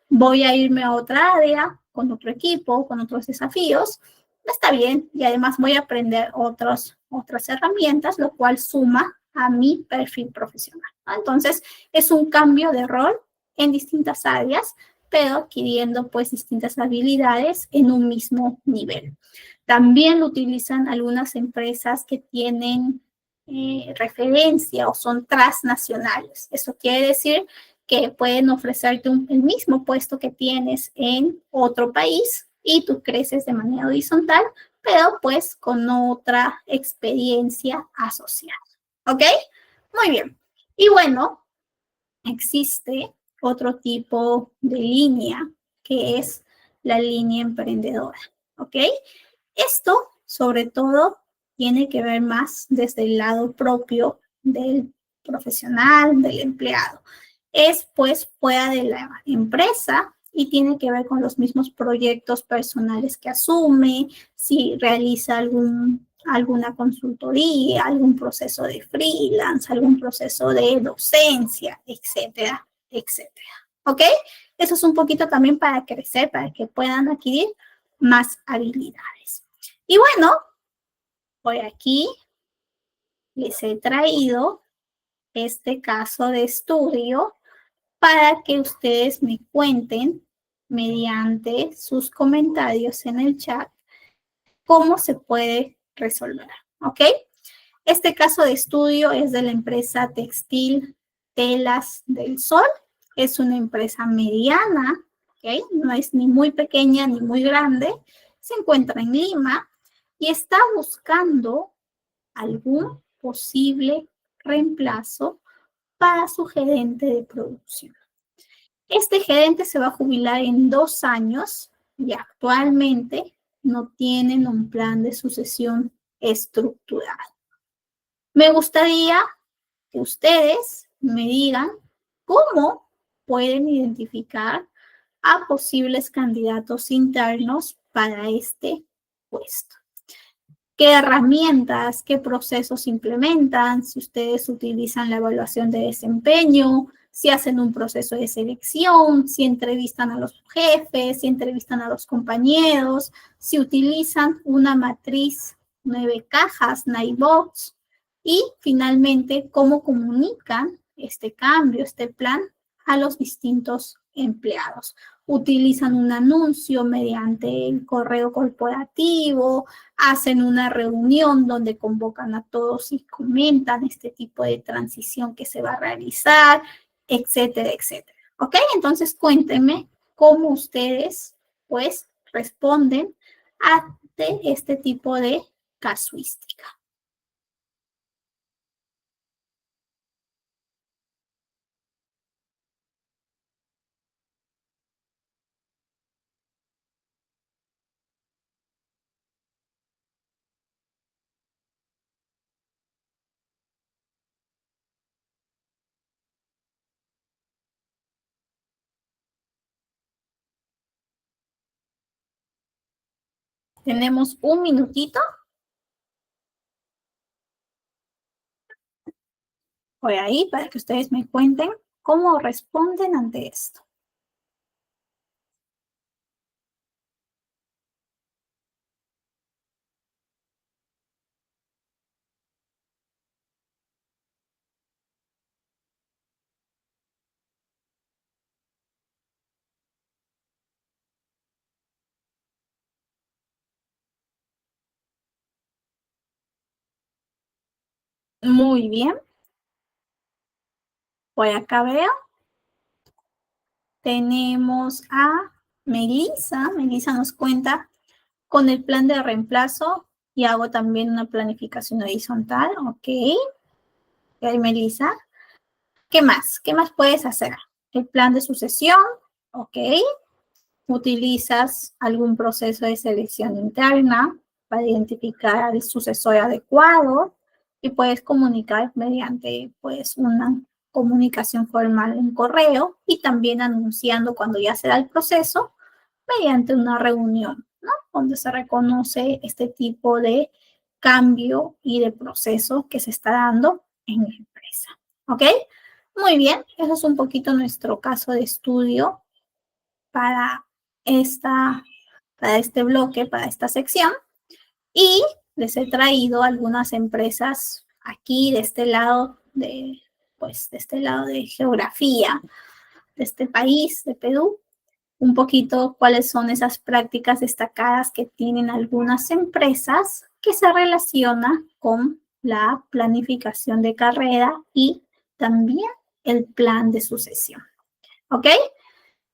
voy a irme a otra área, con otro equipo, con otros desafíos, está bien, y además voy a aprender otras herramientas, lo cual suma a mi perfil profesional, ¿no? Entonces, es un cambio de rol en distintas áreas, pero adquiriendo pues distintas habilidades en un mismo nivel. También lo utilizan algunas empresas que tienen referencia o son transnacionales. Eso quiere decir que pueden ofrecerte el mismo puesto que tienes en otro país y tú creces de manera horizontal, pero pues con otra experiencia asociada. ¿Ok? Muy bien. Y bueno, existe otro tipo de línea que es la línea emprendedora. ¿Ok? Esto, sobre todo, tiene que ver más desde el lado propio del profesional, del empleado. Es pues fuera de la empresa y tiene que ver con los mismos proyectos personales que asume, si realiza alguna consultoría, algún proceso de freelance, algún proceso de docencia, etcétera, etcétera. ¿Ok? Eso es un poquito también para crecer, para que puedan adquirir más habilidades. Y bueno, por aquí les he traído este caso de estudio para que ustedes me cuenten mediante sus comentarios en el chat cómo se puede resolver, ¿ok? Este caso de estudio es de la empresa textil Telas del Sol. Es una empresa mediana, ¿ok? No es ni muy pequeña ni muy grande. Se encuentra en Lima y está buscando algún posible reemplazo para su gerente de producción. Este gerente se va a jubilar en 2 años y actualmente no tienen un plan de sucesión estructurado. Me gustaría que ustedes me digan cómo pueden identificar a posibles candidatos internos para este puesto. ¿Qué herramientas, qué procesos implementan? Si ustedes utilizan la evaluación de desempeño, si hacen un proceso de selección, si entrevistan a los jefes, si entrevistan a los compañeros, si utilizan una matriz 9 cajas, Nightbox, y finalmente cómo comunican este cambio, este plan a los distintos empleados. Utilizan un anuncio mediante el correo corporativo, hacen una reunión donde convocan a todos y comentan este tipo de transición que se va a realizar, etcétera, etcétera. ¿Ok? Entonces cuéntenme cómo ustedes, pues, responden ante este tipo de casuística. Tenemos un minutito. Por ahí para que ustedes me cuenten cómo responden ante esto. Muy bien. Por acá veo. Tenemos a Melissa. Melissa nos cuenta con el plan de reemplazo y hago también una planificación horizontal. Ok. Ok, Melissa. ¿Qué más? ¿Qué más puedes hacer? El plan de sucesión. Ok. Utilizas algún proceso de selección interna para identificar al sucesor adecuado y puedes comunicar mediante pues una comunicación formal en correo y también anunciando cuando ya se da el proceso mediante una reunión, ¿no? Donde se reconoce este tipo de cambio y de proceso que se está dando en la empresa. ¿Ok? Muy bien, eso es un poquito nuestro caso de estudio para este bloque, para esta sección. Y les he traído algunas empresas aquí de este lado pues de este lado de geografía de este país, de Perú, un poquito cuáles son esas prácticas destacadas que tienen algunas empresas que se relacionan con la planificación de carrera y también el plan de sucesión. ¿Ok?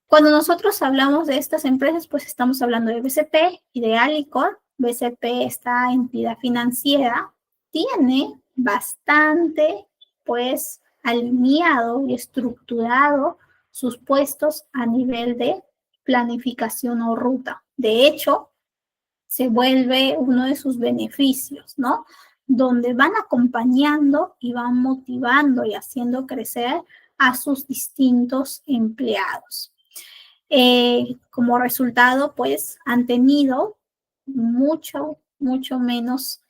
Cuando nosotros hablamos de estas empresas, pues estamos hablando de BCP y de Alicor. BCP, esta entidad financiera, tiene bastante, pues, alineado y estructurado sus puestos a nivel de planificación o ruta. De hecho, se vuelve uno de sus beneficios, ¿no? Donde van acompañando y van motivando y haciendo crecer a sus distintos empleados. Como resultado, pues han tenido mucho menos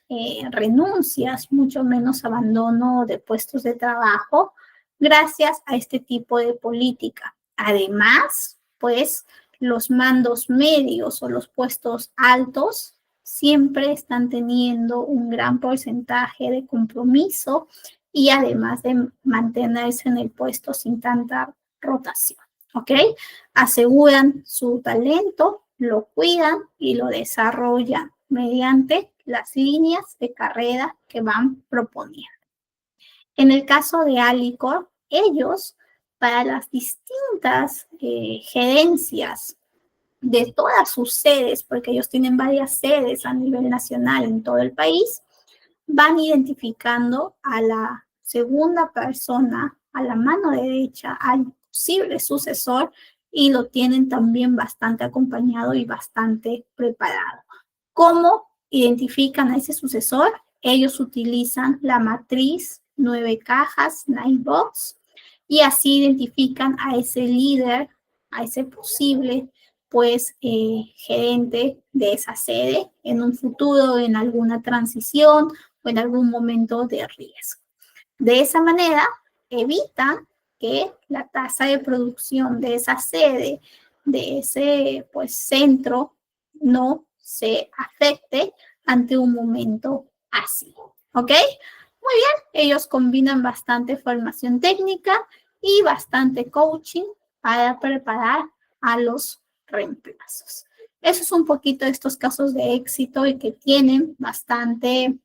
renuncias, mucho menos abandono de puestos de trabajo gracias a este tipo de política. Además, pues los mandos medios o los puestos altos siempre están teniendo un gran porcentaje de compromiso y además de mantenerse en el puesto sin tanta rotación, ¿ok? Aseguran su talento, lo cuidan y lo desarrollan mediante las líneas de carrera que van proponiendo. En el caso de Alicorp, ellos, para las distintas gerencias de todas sus sedes, porque ellos tienen varias sedes a nivel nacional en todo el país, van identificando a la segunda persona, a la mano derecha, al posible sucesor, y lo tienen también bastante acompañado y bastante preparado. ¿Cómo identifican a ese sucesor? Ellos utilizan la matriz 9 cajas, 9 box, y así identifican a ese líder, a ese posible pues gerente de esa sede en un futuro, en alguna transición o en algún momento de riesgo. De esa manera evitan que la tasa de producción de esa sede, de ese pues centro, no se afecte ante un momento así, ¿ok? Muy bien, ellos combinan bastante formación técnica y bastante coaching para preparar a los reemplazos. Eso es un poquito de estos casos de éxito y que tienen bastante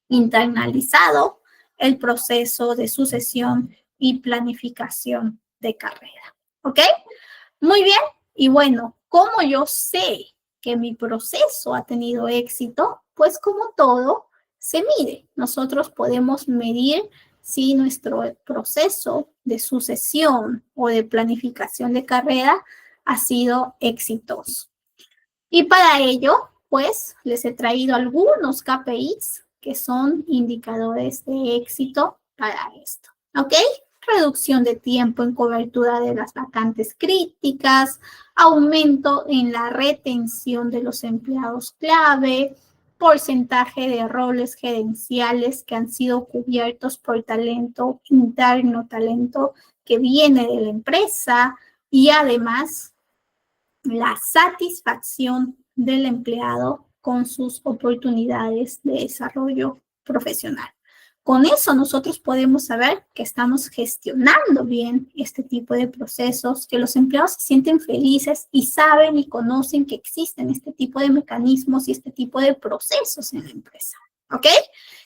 internalizado el proceso de sucesión y planificación de carrera. ¿Ok? Muy bien. Y bueno, ¿cómo yo sé que mi proceso ha tenido éxito? Pues como todo, se mide. Nosotros podemos medir si nuestro proceso de sucesión o de planificación de carrera ha sido exitoso. Y para ello, pues, les he traído algunos KPIs que son indicadores de éxito para esto, ¿ok? Reducción de tiempo en cobertura de las vacantes críticas, aumento en la retención de los empleados clave, porcentaje de roles gerenciales que han sido cubiertos por talento interno, talento que viene de la empresa, y además la satisfacción del empleado con sus oportunidades de desarrollo profesional. Con eso nosotros podemos saber que estamos gestionando bien este tipo de procesos, que los empleados se sienten felices y saben y conocen que existen este tipo de mecanismos y este tipo de procesos en la empresa, ¿ok?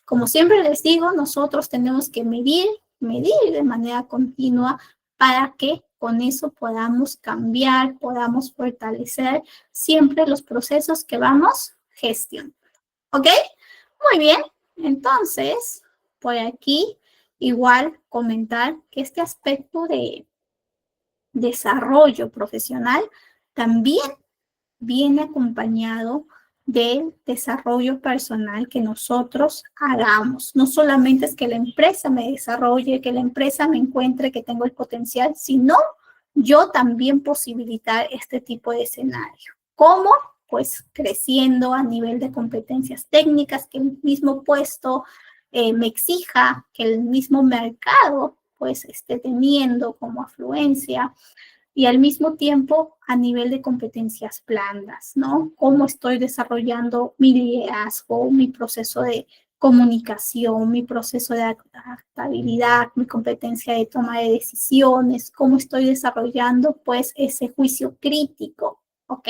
Como siempre les digo, nosotros tenemos que medir de manera continua para que con eso podamos cambiar, podamos fortalecer siempre los procesos que vamos gestionando, ¿ok? Muy bien, entonces, por aquí igual comentar que este aspecto de desarrollo profesional también viene acompañado del desarrollo personal que nosotros hagamos. No solamente es que la empresa me desarrolle, que la empresa me encuentre que tengo el potencial, sino yo también posibilitar este tipo de escenario. ¿Cómo? Pues creciendo a nivel de competencias técnicas, que el mismo puesto me exija, que el mismo mercado pues esté teniendo como afluencia, y al mismo tiempo a nivel de competencias blandas, ¿no? Cómo estoy desarrollando mi liderazgo, mi proceso de comunicación, mi proceso de adaptabilidad, mi competencia de toma de decisiones, cómo estoy desarrollando pues ese juicio crítico, ¿ok?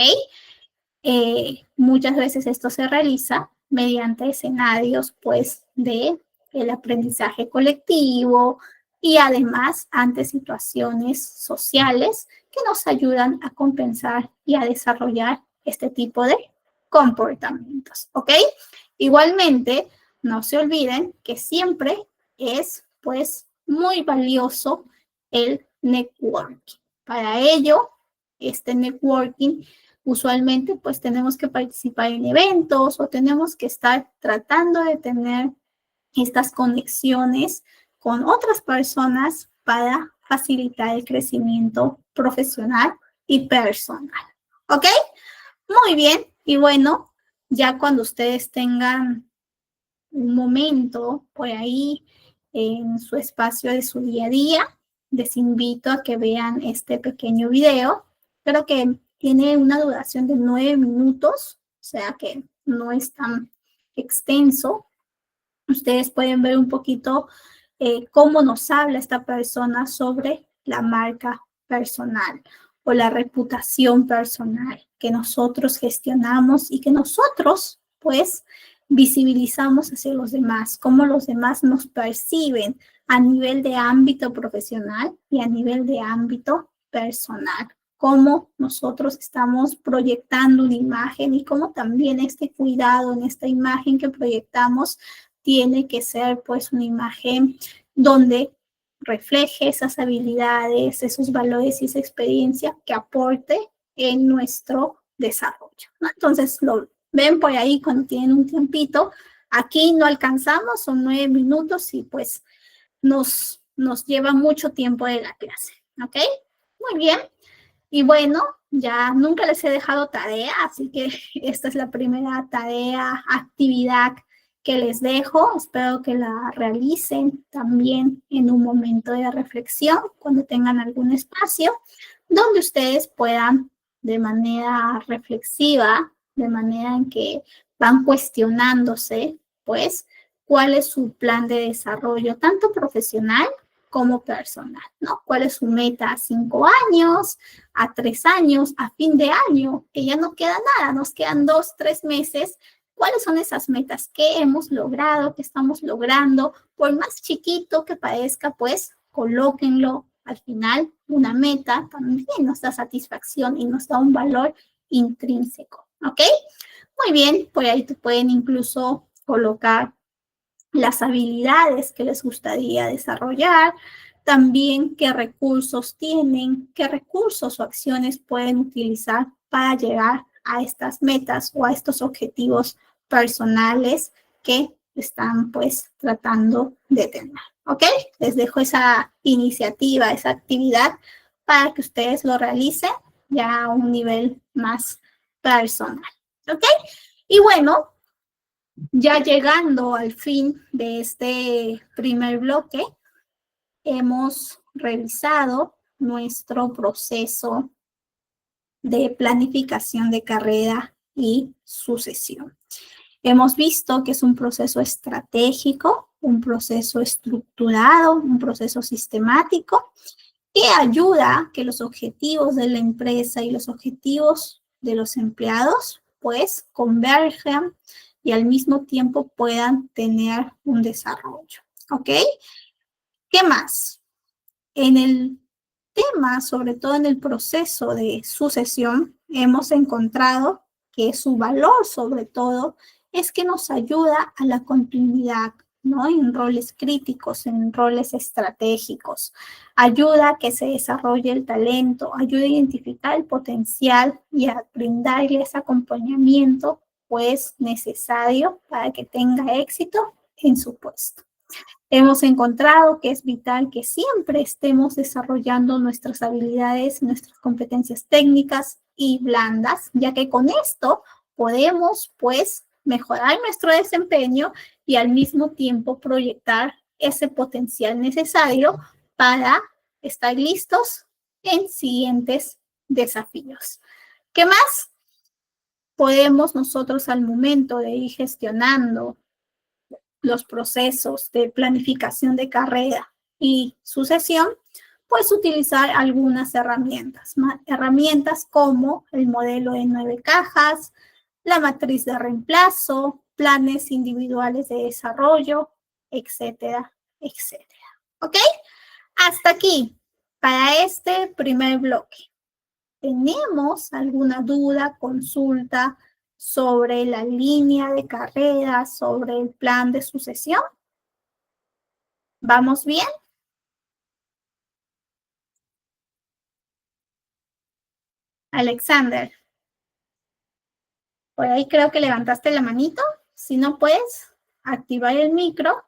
Muchas veces esto se realiza mediante escenarios pues de el aprendizaje colectivo y además ante situaciones sociales que nos ayudan a compensar y a desarrollar este tipo de comportamientos, ¿ok? Igualmente, no se olviden que siempre es pues muy valioso el networking. Para ello, este networking usualmente pues tenemos que participar en eventos o tenemos que estar tratando de tener estas conexiones con otras personas para facilitar el crecimiento profesional y personal. ¿Ok? Muy bien. Y bueno, ya cuando ustedes tengan un momento por ahí en su espacio de su día a día, les invito a que vean este pequeño video. Creo que tiene una duración de 9 minutos, o sea que no es tan extenso. Ustedes pueden ver un poquito cómo nos habla esta persona sobre la marca personal o la reputación personal que nosotros gestionamos y que nosotros, pues, visibilizamos hacia los demás, cómo los demás nos perciben a nivel de ámbito profesional y a nivel de ámbito personal, cómo nosotros estamos proyectando una imagen y cómo también este cuidado en esta imagen que proyectamos tiene que ser pues una imagen donde refleje esas habilidades, esos valores y esa experiencia que aporte en nuestro desarrollo, ¿no? Entonces lo ven por ahí cuando tienen un tiempito. Aquí no alcanzamos, son 9 minutos y pues nos lleva mucho tiempo de la clase, ¿ok? Muy bien. Y bueno, ya nunca les he dejado tarea, así que esta es la primera tarea, actividad que les dejo. Espero que la realicen también en un momento de reflexión, cuando tengan algún espacio, donde ustedes puedan de manera reflexiva, de manera en que van cuestionándose, pues, cuál es su plan de desarrollo, tanto profesional como personal, ¿no? ¿Cuál es su meta a 5 años, a 3 años, a fin de año? Que ya no queda nada, nos quedan 2, 3 meses. ¿Cuáles son esas metas que hemos logrado, que estamos logrando? Por más chiquito que parezca, pues, colóquenlo al final. Una meta también nos da satisfacción y nos da un valor intrínseco, ¿ok? Muy bien, por ahí te pueden incluso colocar las habilidades que les gustaría desarrollar, también qué recursos tienen, qué recursos o acciones pueden utilizar para llegar a estas metas o a estos objetivos personales que están pues tratando de tener, ¿ok? Les dejo esa iniciativa, esa actividad para que ustedes lo realicen ya a un nivel más personal, ¿ok? Y bueno, ya llegando al fin de este primer bloque, hemos revisado nuestro proceso de planificación de carrera y sucesión. Hemos visto que es un proceso estratégico, un proceso estructurado, un proceso sistemático que ayuda a que los objetivos de la empresa y los objetivos de los empleados pues converjan y al mismo tiempo puedan tener un desarrollo, ¿ok? ¿Qué más? En el tema, sobre todo en el proceso de sucesión, hemos encontrado que su valor, sobre todo, es que nos ayuda a la continuidad, ¿no? En roles críticos, en roles estratégicos. Ayuda a que se desarrolle el talento, ayuda a identificar el potencial y a brindarle ese acompañamiento, pues, necesario para que tenga éxito en su puesto. Hemos encontrado que es vital que siempre estemos desarrollando nuestras habilidades, nuestras competencias técnicas y blandas, ya que con esto podemos, pues, mejorar nuestro desempeño y al mismo tiempo proyectar ese potencial necesario para estar listos en siguientes desafíos. ¿Qué más? Podemos nosotros al momento de ir gestionando los procesos de planificación de carrera y sucesión, pues utilizar algunas herramientas como el modelo de 9 cajas, la matriz de reemplazo, planes individuales de desarrollo, etcétera, etcétera. ¿Ok? Hasta aquí, para este primer bloque. ¿Tenemos alguna duda, consulta sobre la línea de carrera, sobre el plan de sucesión? ¿Vamos bien? Alexander, por ahí creo que levantaste la manito. Si no puedes, activar el micro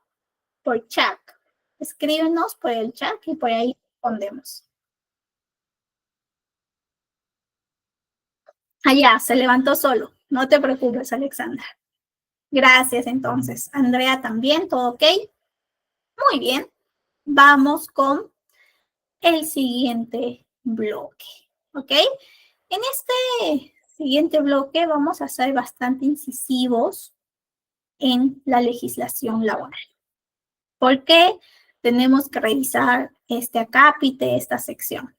por chat. Escríbenos por el chat y por ahí respondemos. Allá, se levantó solo. No te preocupes, Alexander. Gracias, entonces. Andrea también, ¿todo ok? Muy bien. Vamos con el siguiente bloque, ¿ok? En este siguiente bloque vamos a ser bastante incisivos en la legislación laboral. ¿Por qué tenemos que revisar este acápite, esta sección?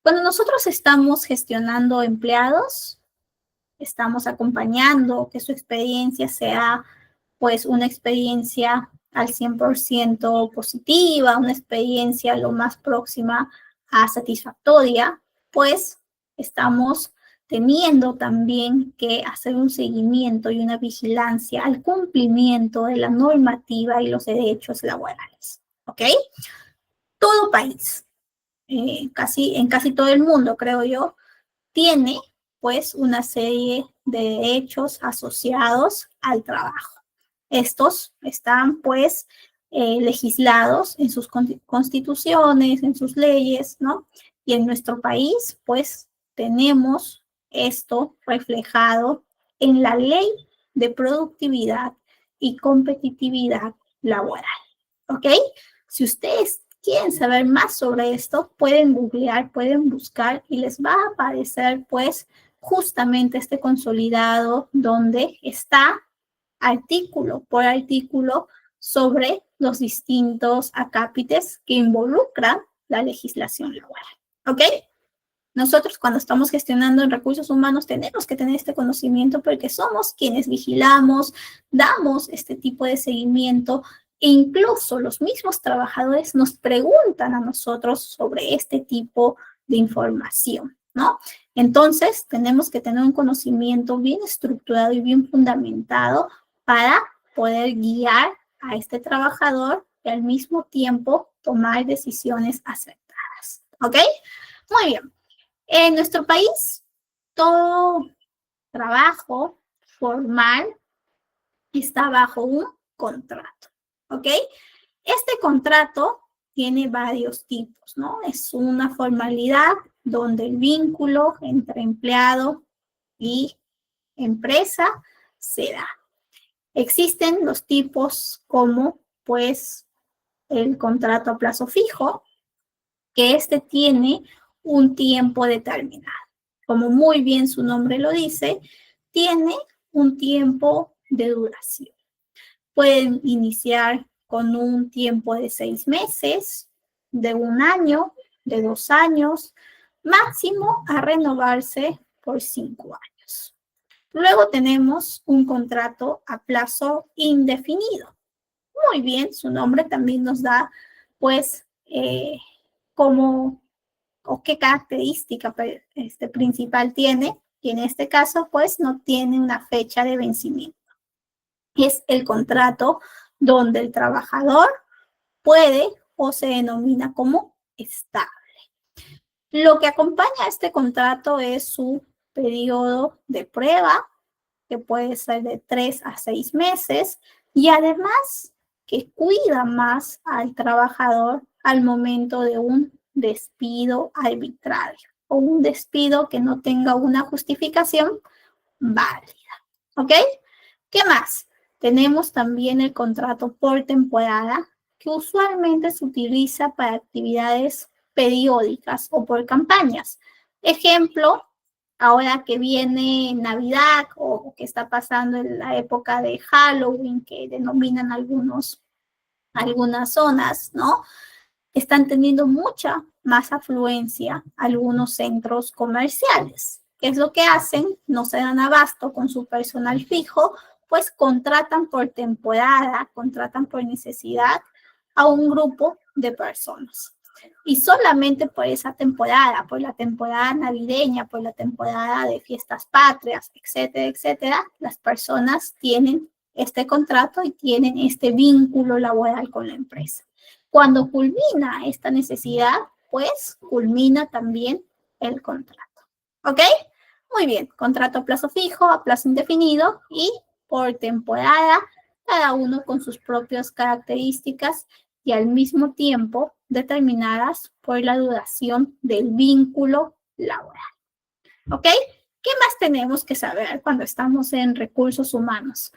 Cuando nosotros estamos gestionando empleados, estamos acompañando que su experiencia sea pues una experiencia al 100% positiva, una experiencia lo más próxima a satisfactoria, pues estamos teniendo también que hacer un seguimiento y una vigilancia al cumplimiento de la normativa y los derechos laborales, ¿ok? Todo país, en casi todo el mundo, creo yo, tiene pues una serie de derechos asociados al trabajo. Estos están pues legislados en sus constituciones, en sus leyes, ¿no? Y en nuestro país pues tenemos esto reflejado en la Ley de Productividad y Competitividad Laboral, ¿ok? Si ustedes quieren saber más sobre esto, pueden googlear, pueden buscar y les va a aparecer pues justamente este consolidado donde está artículo por artículo sobre los distintos acápites que involucran la legislación laboral, ¿ok? Nosotros cuando estamos gestionando en recursos humanos tenemos que tener este conocimiento porque somos quienes vigilamos, damos este tipo de seguimiento e incluso los mismos trabajadores nos preguntan a nosotros sobre este tipo de información, ¿no? Entonces, tenemos que tener un conocimiento bien estructurado y bien fundamentado para poder guiar a este trabajador y al mismo tiempo tomar decisiones acertadas, ¿ok? Muy bien. En nuestro país, todo trabajo formal está bajo un contrato, ¿ok? Este contrato tiene varios tipos, ¿no? Es una formalidad donde el vínculo entre empleado y empresa se da. Existen los tipos como, pues, el contrato a plazo fijo, que este tiene un tiempo determinado. Como muy bien su nombre lo dice, tiene un tiempo de duración. Pueden iniciar con un tiempo de 6 meses, de 1 año, de 2 años, máximo a renovarse por 5 años. Luego tenemos un contrato a plazo indefinido. Muy bien, su nombre también nos da, pues, cómo o qué característica principal tiene, y en este caso, pues, no tiene una fecha de vencimiento. Es el contrato donde el trabajador puede o se denomina como estable. Lo que acompaña a este contrato es su periodo de prueba, que puede ser de 3 a 6 meses, y además que cuida más al trabajador al momento de un despido arbitrario o un despido que no tenga una justificación válida, ¿ok? ¿Qué más? Tenemos también el contrato por temporada, que usualmente se utiliza para actividades periódicas o por campañas. Ejemplo, ahora que viene Navidad o que está pasando en la época de Halloween, que denominan algunas zonas, ¿no? Están teniendo mucha más afluencia algunos centros comerciales. ¿Qué es lo que hacen? No se dan abasto con su personal fijo, pues contratan por temporada, contratan por necesidad a un grupo de personas. Y solamente por esa temporada, por la temporada navideña, por la temporada de fiestas patrias, etcétera, etcétera, las personas tienen este contrato y tienen este vínculo laboral con la empresa. Cuando culmina esta necesidad, pues culmina también el contrato. ¿Ok? Muy bien, contrato a plazo fijo, a plazo indefinido y por temporada, cada uno con sus propias características y al mismo tiempo determinadas por la duración del vínculo laboral. ¿Ok? ¿Qué más tenemos que saber cuando estamos en recursos humanos?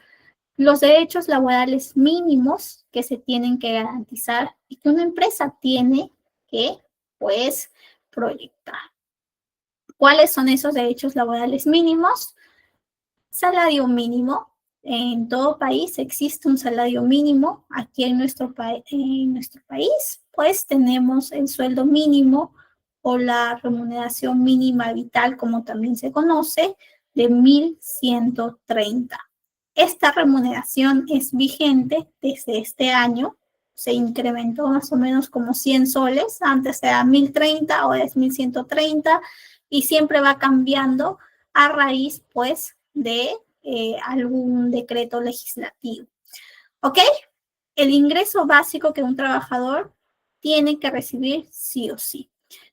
Los derechos laborales mínimos que se tienen que garantizar y que una empresa tiene que, pues, proyectar. ¿Cuáles son esos derechos laborales mínimos? Salario mínimo. En todo país existe un salario mínimo. Aquí en nuestro país, pues tenemos el sueldo mínimo o la remuneración mínima vital, como también se conoce, de 1.130. Esta remuneración es vigente desde este año. Se incrementó más o menos como 100 soles. Antes era 1.030, ahora es 1.130 y siempre va cambiando a raíz, pues, de algún decreto legislativo. ¿Ok? El ingreso básico que un trabajador tiene que recibir sí o sí.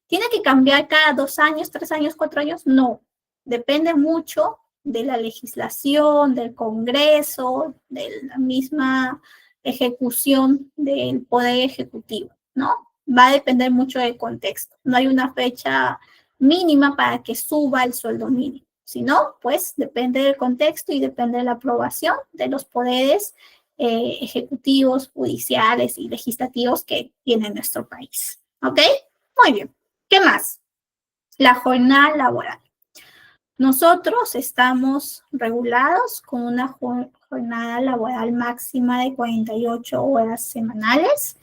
¿Tiene que cambiar cada 2 años, 3 años, 4 años? No. Depende mucho de la legislación, del Congreso, de la misma ejecución del Poder Ejecutivo, ¿no? Va a depender mucho del contexto. No hay una fecha mínima para que suba el sueldo mínimo. Si no, pues depende del contexto y depende de la aprobación de los poderes ejecutivos, judiciales y legislativos que tiene nuestro país. ¿Ok? Muy bien. ¿Qué más? La jornada laboral. Nosotros estamos regulados con una jornada laboral máxima de 48 horas semanales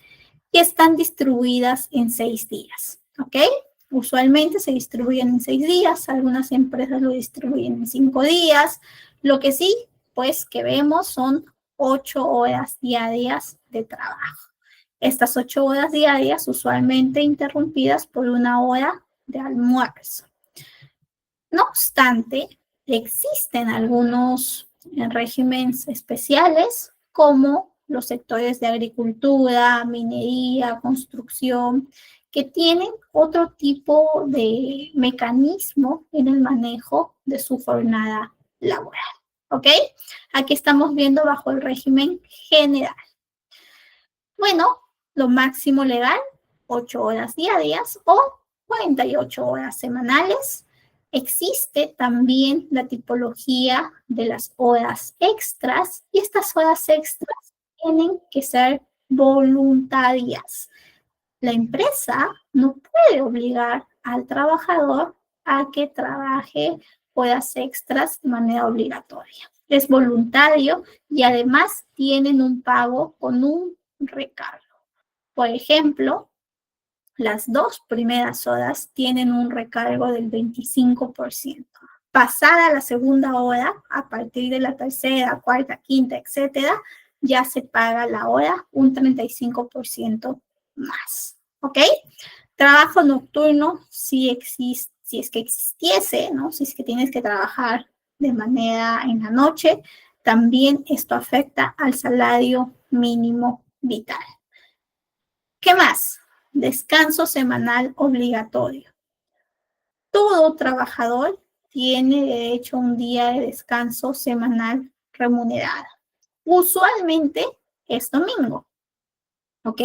y están distribuidas en 6 días. ¿Ok? Usualmente se distribuyen en 6 días, algunas empresas lo distribuyen en 5 días. Lo que sí, pues, que vemos son 8 horas diarias de trabajo. Estas 8 horas diarias usualmente interrumpidas por 1 hora de almuerzo. No obstante, existen algunos regímenes especiales como los sectores de agricultura, minería, construcción, que tienen otro tipo de mecanismo en el manejo de su jornada laboral. ¿Ok? Aquí estamos viendo bajo el régimen general. Bueno, lo máximo legal, 8 horas diarias o 48 horas semanales. Existe también la tipología de las horas extras y estas horas extras tienen que ser voluntarias. La empresa no puede obligar al trabajador a que trabaje horas extras de manera obligatoria. Es voluntario y además tienen un pago con un recargo. Por ejemplo, las 2 primeras horas tienen un recargo del 25%. Pasada la segunda hora, a partir de la tercera, cuarta, quinta, etcétera, ya se paga la hora un 35% más. ¿Ok? Trabajo nocturno, si existe, si es que existiese, ¿no? Si es que tienes que trabajar de manera en la noche, también esto afecta al salario mínimo vital. ¿Qué más? Descanso semanal obligatorio. Todo trabajador tiene derecho a un día de descanso semanal remunerado. Usualmente es domingo, ¿ok?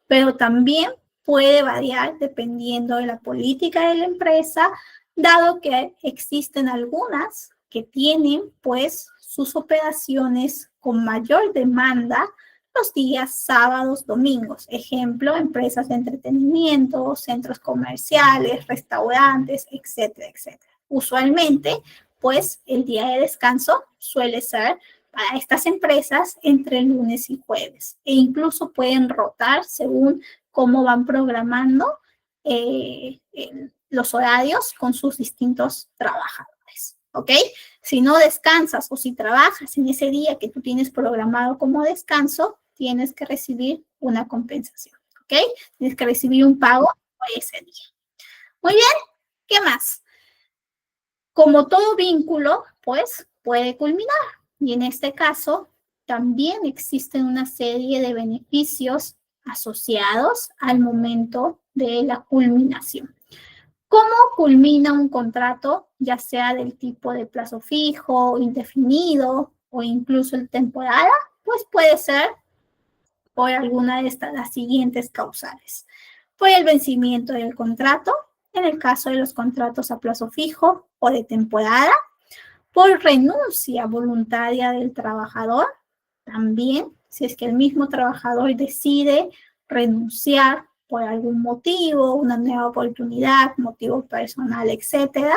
Pero también puede variar dependiendo de la política de la empresa, dado que existen algunas que tienen, pues, sus operaciones con mayor demanda los días sábados, domingos. Ejemplo, empresas de entretenimiento, centros comerciales, restaurantes, etcétera, etcétera. Usualmente, pues, el día de descanso suele ser para estas empresas entre lunes y jueves e incluso pueden rotar según cómo van programando los horarios con sus distintos trabajadores. ¿Ok? Si no descansas o si trabajas en ese día que tú tienes programado como descanso, tienes que recibir una compensación. ¿Ok? Tienes que recibir un pago por ese día. Muy bien, ¿qué más? Como todo vínculo, pues puede culminar. Y en este caso, también existen una serie de beneficios asociados al momento de la culminación. ¿Cómo culmina un contrato, ya sea del tipo de plazo fijo, indefinido o incluso en temporada? Pues puede ser por alguna de las siguientes causales. Por el vencimiento del contrato, en el caso de los contratos a plazo fijo o de temporada, por renuncia voluntaria del trabajador, también, si es que el mismo trabajador decide renunciar por algún motivo, una nueva oportunidad, motivo personal, etcétera,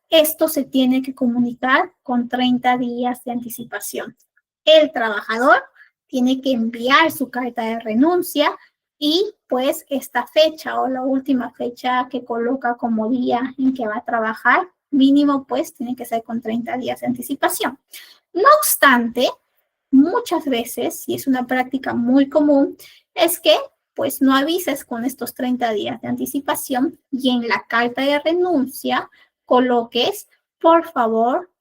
esto se tiene que comunicar con 30 días de anticipación. El trabajador tiene que enviar su carta de renuncia y pues esta fecha o la última fecha que coloca como día en que va a trabajar, mínimo pues tiene que ser con 30 días de anticipación. No obstante, muchas veces, y es una práctica muy común, es que pues no avises con estos 30 días de anticipación y en la carta de renuncia coloques, por favor,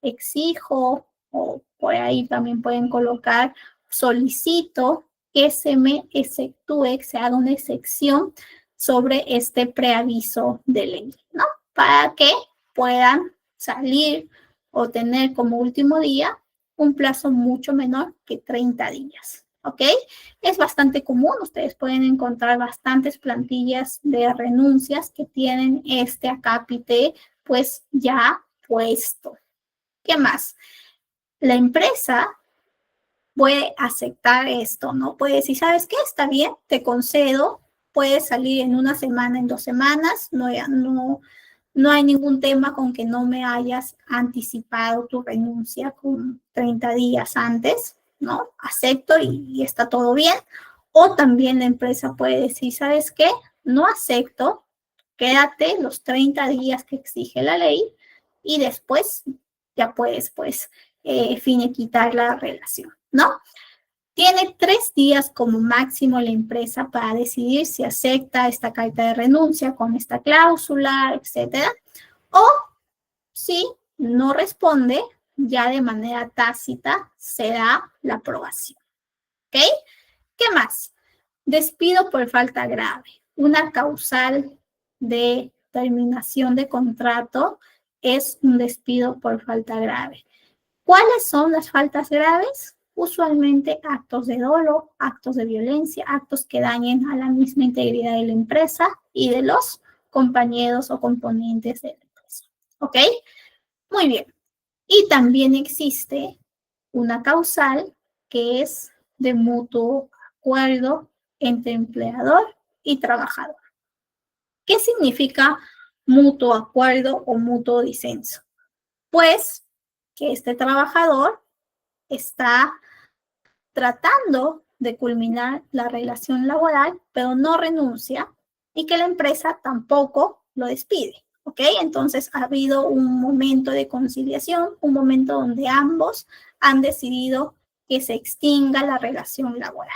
exijo, o por ahí también pueden colocar, solicito que se me exceptúe, que se haga una excepción sobre este preaviso de ley, ¿no? Para que puedan salir o tener como último día un plazo mucho menor que 30 días, ¿ok? Es bastante común, ustedes pueden encontrar bastantes plantillas de renuncias que tienen este acápite pues ya puesto. ¿Qué más? La empresa puede aceptar esto, ¿no? Puede decir, ¿sabes qué? Está bien, te concedo, puedes salir en una semana, en 2 semanas, no hay ningún tema con que no me hayas anticipado tu renuncia con 30 días antes, ¿no? Acepto y está todo bien. O también la empresa puede decir, ¿sabes qué? No acepto, quédate los 30 días que exige la ley y después ya puedes, pues, finiquitar la relación, ¿no? Tiene 3 días como máximo la empresa para decidir si acepta esta carta de renuncia con esta cláusula, etcétera. O si no responde, ya de manera tácita se da la aprobación. ¿Ok? ¿Qué más? Despido por falta grave. Una causal de terminación de contrato es un despido por falta grave. ¿Cuáles son las faltas graves? Usualmente actos de dolo, actos de violencia, actos que dañen a la misma integridad de la empresa y de los compañeros o componentes de la empresa. ¿Ok? Muy bien. Y también existe una causal que es de mutuo acuerdo entre empleador y trabajador. ¿Qué significa mutuo acuerdo o mutuo disenso? Pues que este trabajador está tratando de culminar la relación laboral, pero no renuncia y que la empresa tampoco lo despide, ¿ok? Entonces ha habido un momento de conciliación, un momento donde ambos han decidido que se extinga la relación laboral.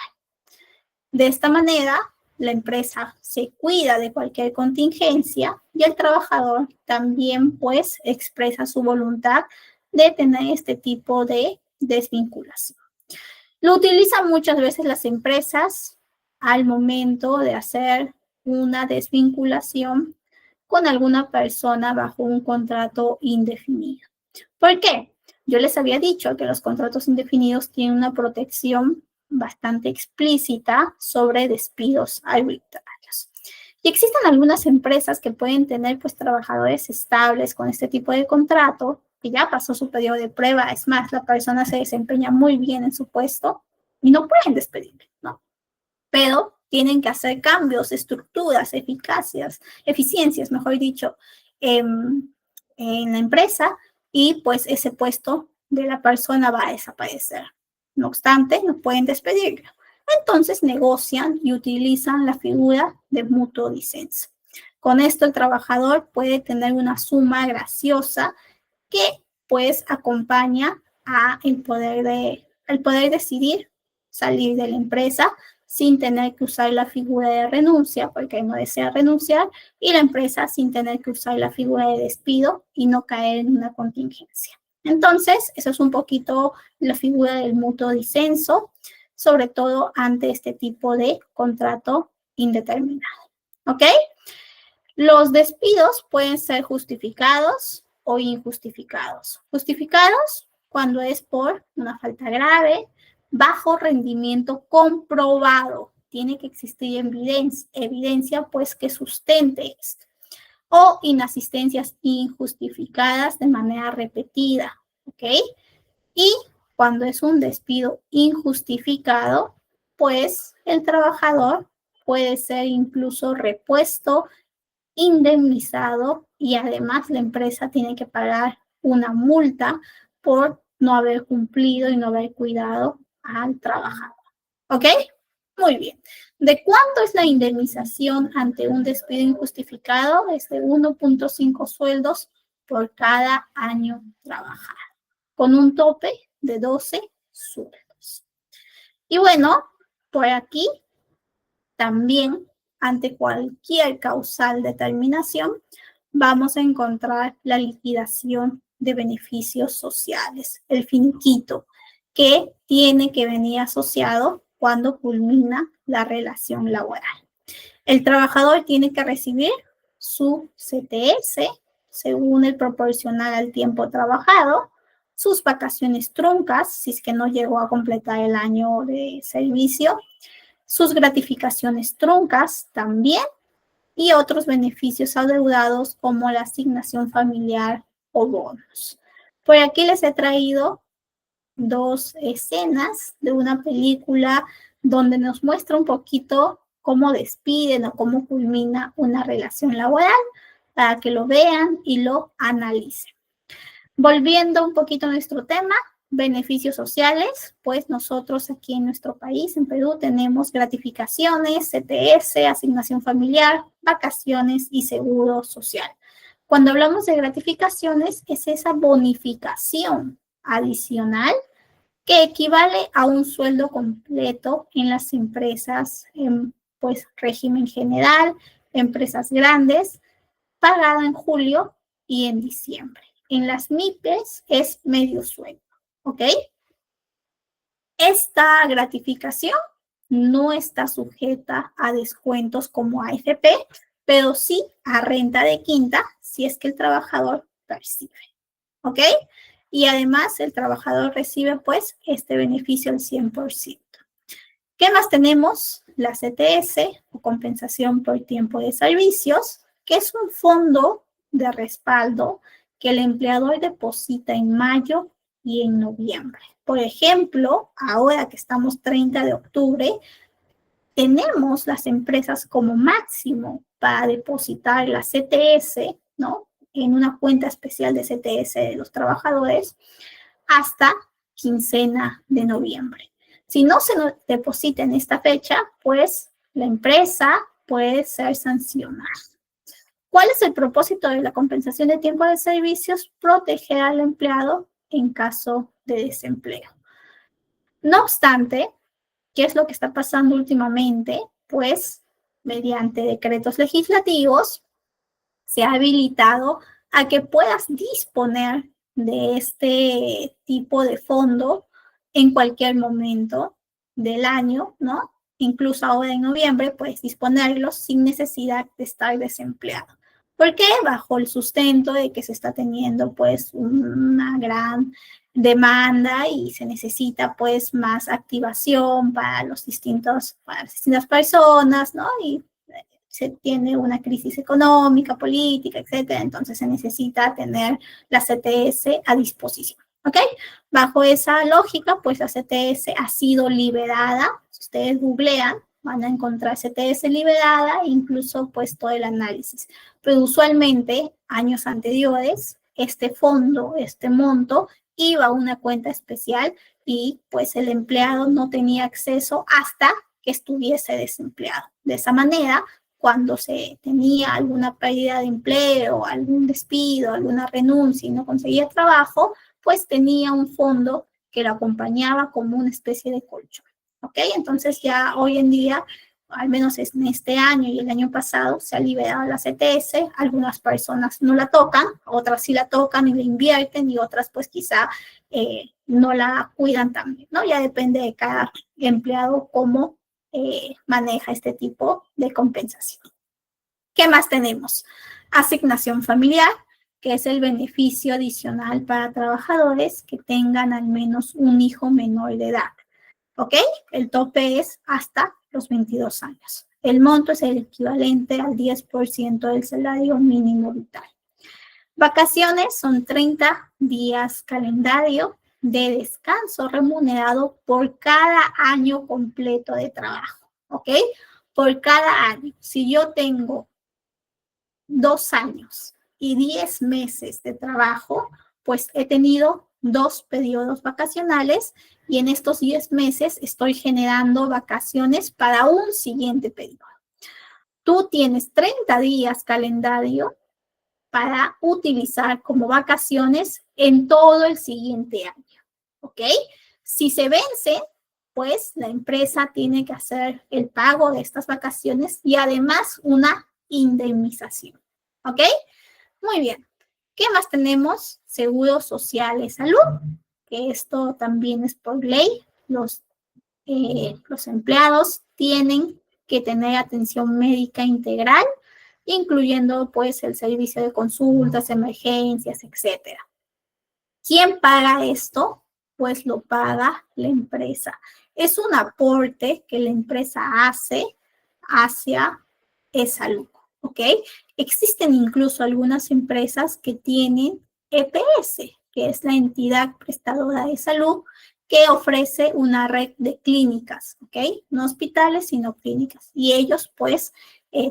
De esta manera, la empresa se cuida de cualquier contingencia y el trabajador también pues expresa su voluntad de tener este tipo de desvinculación. Lo utilizan muchas veces las empresas al momento de hacer una desvinculación con alguna persona bajo un contrato indefinido. ¿Por qué? Yo les había dicho que los contratos indefinidos tienen una protección bastante explícita sobre despidos arbitrarios. Y existen algunas empresas que pueden tener pues trabajadores estables con este tipo de contrato, que ya pasó su periodo de prueba, es más, la persona se desempeña muy bien en su puesto y no pueden despedirle, ¿no? Pero tienen que hacer cambios, estructuras, eficiencias, mejor dicho, en la empresa y pues ese puesto de la persona va a desaparecer. No obstante, no pueden despedirlo. Entonces negocian y utilizan la figura de mutuo disenso. Con esto el trabajador puede tener una suma graciosa que pues acompaña a el poder decidir salir de la empresa sin tener que usar la figura de renuncia porque no desea renunciar y la empresa sin tener que usar la figura de despido y no caer en una contingencia. Entonces, eso es un poquito la figura del mutuo disenso, sobre todo ante este tipo de contrato indeterminado. ¿Ok? Los despidos pueden ser justificados o injustificados. Justificados cuando es por una falta grave, bajo rendimiento comprobado. Tiene que existir evidencia pues que sustente esto. O inasistencias injustificadas de manera repetida, ¿ok? Y cuando es un despido injustificado, pues el trabajador puede ser incluso repuesto, indemnizado y además la empresa tiene que pagar una multa por no haber cumplido y no haber cuidado al trabajador. ¿Ok? Muy bien. ¿De cuánto es la indemnización ante un despido injustificado? Es de 1.5 sueldos por cada año trabajado, con un tope de 12 sueldos. Y bueno, por aquí también, ante cualquier causal de terminación, vamos a encontrar la liquidación de beneficios sociales, el finiquito, que tiene que venir asociado cuando culmina la relación laboral. El trabajador tiene que recibir su CTS según el proporcional al tiempo trabajado, sus vacaciones truncas, si es que no llegó a completar el año de servicio, sus gratificaciones truncas también, y otros beneficios adeudados como la asignación familiar o bonos. Por aquí les he traído dos escenas de una película donde nos muestra un poquito cómo despiden o cómo culmina una relación laboral para que lo vean y lo analicen. Volviendo un poquito a nuestro tema, beneficios sociales, pues nosotros aquí en nuestro país, en Perú, tenemos gratificaciones, CTS, asignación familiar, vacaciones y seguro social. Cuando hablamos de gratificaciones, es esa bonificación adicional que equivale a un sueldo completo en las empresas, pues régimen general, empresas grandes, pagada en julio y en diciembre. En las MIPES es medio sueldo, ¿ok? Esta gratificación no está sujeta a descuentos como AFP, pero sí a renta de quinta si es que el trabajador percibe, ¿ok? Y además el trabajador recibe pues este beneficio al 100%. ¿Qué más tenemos? La CTS o compensación por tiempo de servicios, que es un fondo de respaldo que el empleador deposita en mayo y en noviembre. Por ejemplo, ahora que estamos 30 de octubre, tenemos las empresas como máximo para depositar la CTS, ¿no?, en una cuenta especial de CTS de los trabajadores hasta quincena de noviembre. Si no se deposita en esta fecha, pues la empresa puede ser sancionada. ¿Cuál es el propósito de la compensación de tiempo de servicios? Proteger al empleado en caso de desempleo. No obstante, ¿qué es lo que está pasando últimamente? Pues mediante decretos legislativos se ha habilitado a que puedas disponer de este tipo de fondo en cualquier momento del año, ¿no? Incluso ahora en noviembre puedes disponerlos sin necesidad de estar desempleado. ¿Por qué? Bajo el sustento de que se está teniendo pues una gran demanda y se necesita pues más activación para las distintas personas, ¿no? Y se tiene una crisis económica, política, etcétera, entonces se necesita tener la CTS a disposición, ¿ok? Bajo esa lógica, pues la CTS ha sido liberada. Si ustedes googlean, van a encontrar CTS liberada, incluso pues todo el análisis. Pero usualmente, años anteriores, este fondo, este monto, iba a una cuenta especial y pues el empleado no tenía acceso hasta que estuviese desempleado. De esa manera, cuando se tenía alguna pérdida de empleo, algún despido, alguna renuncia y no conseguía trabajo, pues tenía un fondo que lo acompañaba como una especie de colchón, ¿ok? Entonces ya hoy en día, al menos en este año y el año pasado, se ha liberado la CTS. Algunas personas no la tocan, otras sí la tocan y la invierten, y otras pues quizá no la cuidan también, ¿no? Ya depende de cada empleado cómo maneja este tipo de compensación. ¿Qué más tenemos? Asignación familiar, que es el beneficio adicional para trabajadores que tengan al menos un hijo menor de edad, ¿ok? El tope es hasta los 22 años. El monto es el equivalente al 10% del salario mínimo vital. Vacaciones son 30 días calendario de descanso remunerado por cada año completo de trabajo, ¿ok? por cada año. Si yo tengo 2 años y 10 meses de trabajo, pues he tenido 2 periodos vacacionales y en estos 10 meses estoy generando vacaciones para un siguiente periodo. Tú tienes 30 días calendario para utilizar como vacaciones en todo el siguiente año, ¿ok? Si se vence, pues la empresa tiene que hacer el pago de estas vacaciones y además una indemnización, ¿ok? Muy bien. ¿Qué más tenemos? Seguros sociales, salud, que esto también es por ley. Los empleados tienen que tener atención médica integral, incluyendo pues el servicio de consultas, emergencias, etcétera. ¿Quién paga esto? Pues lo paga la empresa. Es un aporte que la empresa hace hacia esa salud, ¿ok? Existen incluso algunas empresas que tienen EPS, que es la entidad prestadora de salud, que ofrece una red de clínicas, ¿ok? No hospitales, sino clínicas. Y ellos, pues,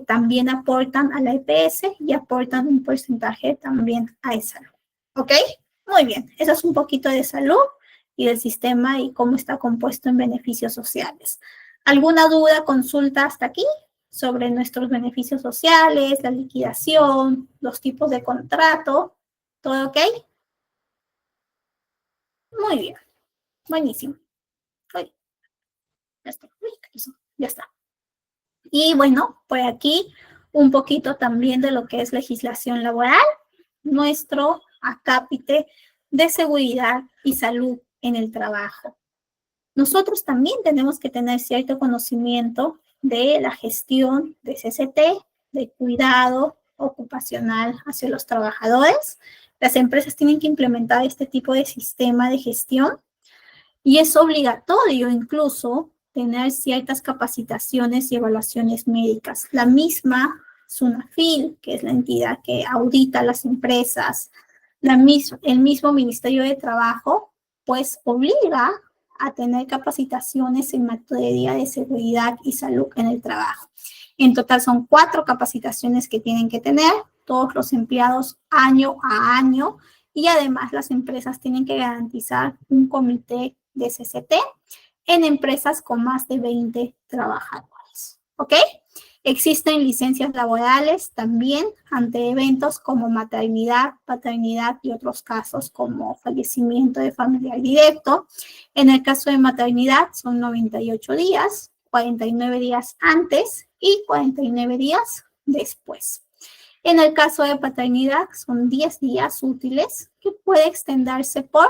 también aportan a la EPS y aportan un porcentaje también a esa salud, ¿ok? Muy bien, eso es un poquito de salud y del sistema y cómo está compuesto en beneficios sociales. ¿Alguna duda, consulta hasta aquí sobre nuestros beneficios sociales, la liquidación, los tipos de contrato? ¿Todo ok? Muy bien, buenísimo. Uy, ya está. Uy, ya está. Y bueno, por aquí un poquito también de lo que es legislación laboral, nuestro acápite de seguridad y salud en el trabajo. Nosotros también tenemos que tener cierto conocimiento de la gestión de CCT, de cuidado ocupacional hacia los trabajadores. Las empresas tienen que implementar este tipo de sistema de gestión y es obligatorio incluso tener ciertas capacitaciones y evaluaciones médicas. La misma SUNAFIL, que es la entidad que audita las empresas, el mismo Ministerio de Trabajo, pues obliga a tener capacitaciones en materia de seguridad y salud en el trabajo. En total son 4 capacitaciones que tienen que tener todos los empleados año a año y además las empresas tienen que garantizar un comité de CCT en empresas con más de 20 trabajadores, ¿ok? Existen licencias laborales también ante eventos como maternidad, paternidad y otros casos como fallecimiento de familiar directo. En el caso de maternidad son 98 días, 49 días antes y 49 días después. En el caso de paternidad son 10 días útiles que puede extenderse por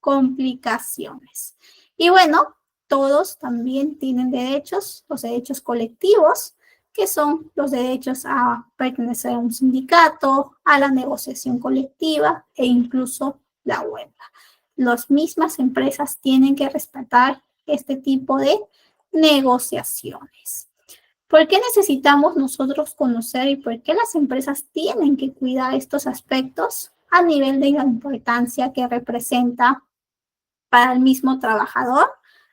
complicaciones. Y bueno, todos también tienen derechos, los derechos colectivos, que son los derechos a pertenecer a un sindicato, a la negociación colectiva e incluso la huelga. Las mismas empresas tienen que respetar este tipo de negociaciones. ¿Por qué necesitamos nosotros conocer y por qué las empresas tienen que cuidar estos aspectos a nivel de la importancia que representa para el mismo trabajador?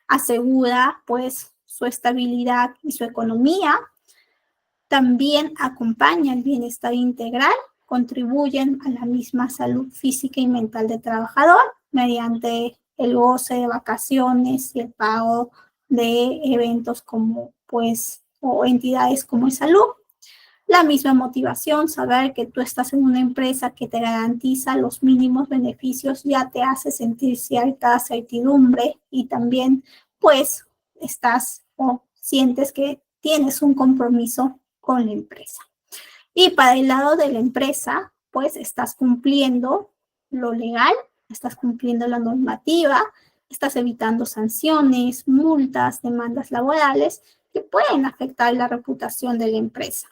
Asegura pues su estabilidad y su economía. También acompaña el bienestar integral, contribuyen a la misma salud física y mental del trabajador mediante el goce de vacaciones y el pago de eventos como pues o entidades como es salud. La misma motivación, saber que tú estás en una empresa que te garantiza los mínimos beneficios ya te hace sentir cierta certidumbre y también pues estás o sientes que tienes un compromiso con la empresa. Y para el lado de la empresa, pues estás cumpliendo lo legal, estás cumpliendo la normativa, estás evitando sanciones, multas, demandas laborales que pueden afectar la reputación de la empresa.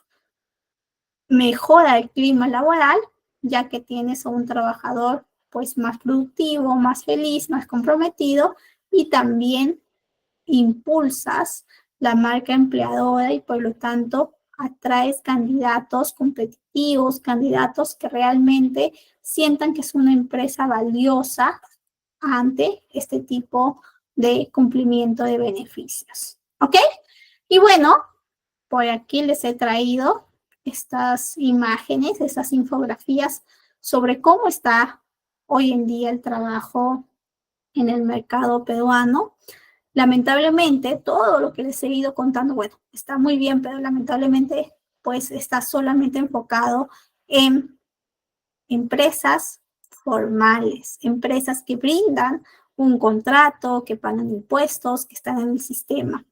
Mejora el clima laboral, ya que tienes a un trabajador pues más productivo, más feliz, más comprometido y también impulsas la marca empleadora y por lo tanto atraes candidatos competitivos, candidatos que realmente sientan que es una empresa valiosa ante este tipo de cumplimiento de beneficios. ¿Ok? Y bueno, por aquí les he traído estas imágenes, estas infografías sobre cómo está hoy en día el trabajo en el mercado peruano. Lamentablemente, todo lo que les he ido contando, bueno, está muy bien, pero lamentablemente, pues está solamente enfocado en empresas formales, empresas que brindan un contrato, que pagan impuestos, que están en el sistema.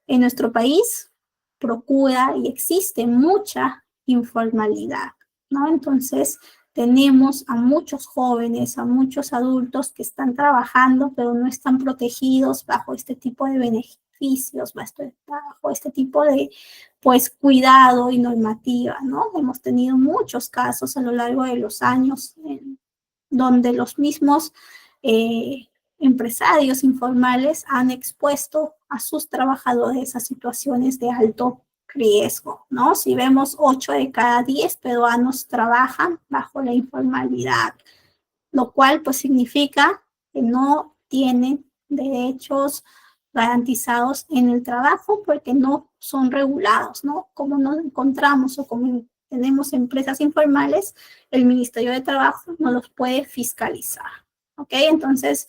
En nuestro país procura y existe mucha informalidad, ¿no? Entonces, tenemos a muchos jóvenes, a muchos adultos que están trabajando, pero no están protegidos bajo este tipo de beneficios, bajo este tipo de, pues, cuidado y normativa, ¿no? Hemos tenido muchos casos a lo largo de los años donde los mismos empresarios informales han expuesto a sus trabajadores a situaciones de alto riesgo, ¿no? Si vemos 8 de cada 10 peruanos trabajan bajo la informalidad, lo cual pues significa que no tienen derechos garantizados en el trabajo porque no son regulados, ¿no? Como nos encontramos o como tenemos empresas informales, el Ministerio de Trabajo no los puede fiscalizar, ¿ok? Entonces,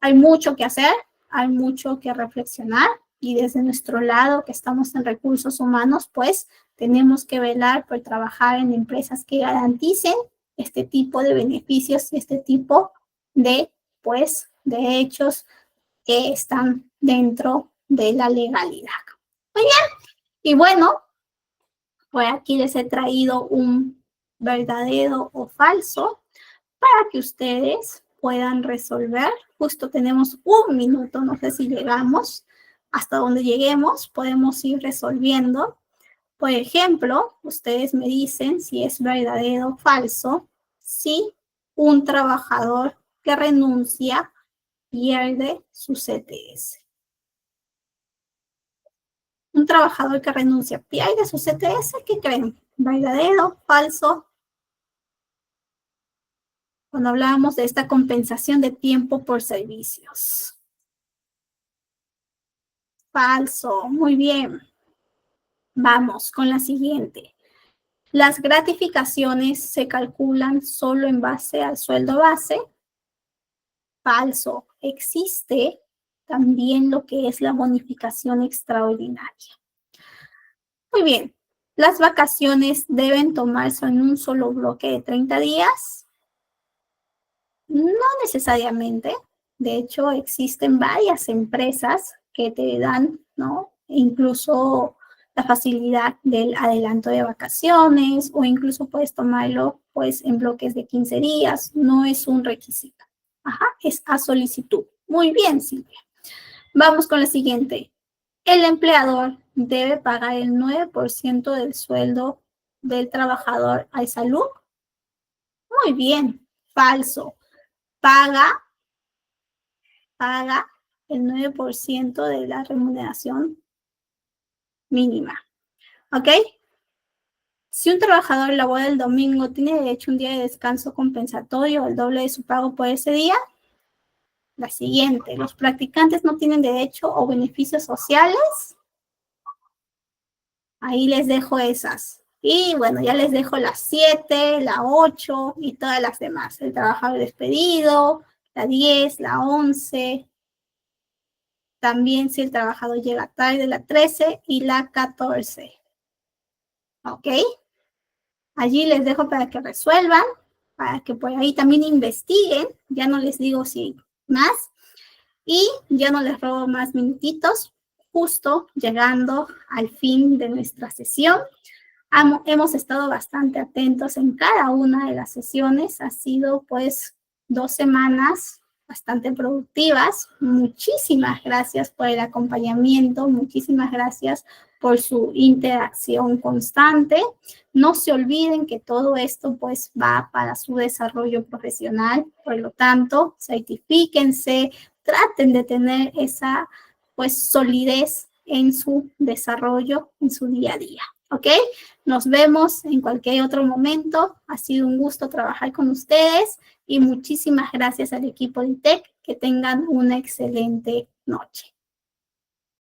hay mucho que hacer, hay mucho que reflexionar y desde nuestro lado, que estamos en recursos humanos, pues tenemos que velar por trabajar en empresas que garanticen este tipo de beneficios y este tipo de, pues, derechos que están dentro de la legalidad. Muy bien, y bueno, pues aquí les he traído un verdadero o falso para que ustedes puedan resolver. Justo tenemos 1 minuto, no sé si llegamos. Hasta donde lleguemos podemos ir resolviendo. Por ejemplo, ustedes me dicen si es verdadero o falso si un trabajador que renuncia pierde su CTS. Un trabajador que renuncia pierde su CTS, ¿qué creen? ¿Verdadero, falso? Cuando hablábamos de esta compensación de tiempo por servicios. Falso, muy bien. Vamos con la siguiente. Las gratificaciones se calculan solo en base al sueldo base. Falso, existe también lo que es la bonificación extraordinaria. Muy bien, las vacaciones deben tomarse en un solo bloque de 30 días. No necesariamente. De hecho, existen varias empresas que te dan, ¿no? Incluso la facilidad del adelanto de vacaciones o incluso puedes tomarlo pues en bloques de 15 días. No es un requisito. Ajá, es a solicitud. Muy bien, Silvia. Vamos con la siguiente. El empleador debe pagar el 9% del sueldo del trabajador al salud. Muy bien, falso. Paga el 9% de la remuneración mínima. ¿Ok? Si un trabajador labora el domingo, ¿tiene derecho a un día de descanso compensatorio, el doble de su pago por ese día? La siguiente, ¿los practicantes no tienen derecho o beneficios sociales? Ahí les dejo esas. Y bueno, ya les dejo las 7, la 8 y todas las demás. El trabajador despedido, la 10, la 11. También si el trabajador llega tarde, la 13 y la 14. ¿Ok? Allí les dejo para que resuelvan, para que por ahí también investiguen. Ya no les digo si más. Y ya no les robo más minutitos, justo llegando al fin de nuestra sesión. Hemos estado bastante atentos en cada una de las sesiones. Ha sido pues 2 semanas bastante productivas. Muchísimas gracias por el acompañamiento. Muchísimas gracias por su interacción constante. No se olviden que todo esto pues va para su desarrollo profesional. Por lo tanto, certifíquense, traten de tener esa pues solidez en su desarrollo, en su día a día. ¿Ok? Nos vemos en cualquier otro momento. Ha sido un gusto trabajar con ustedes y muchísimas gracias al equipo de ITEC. Que tengan una excelente noche.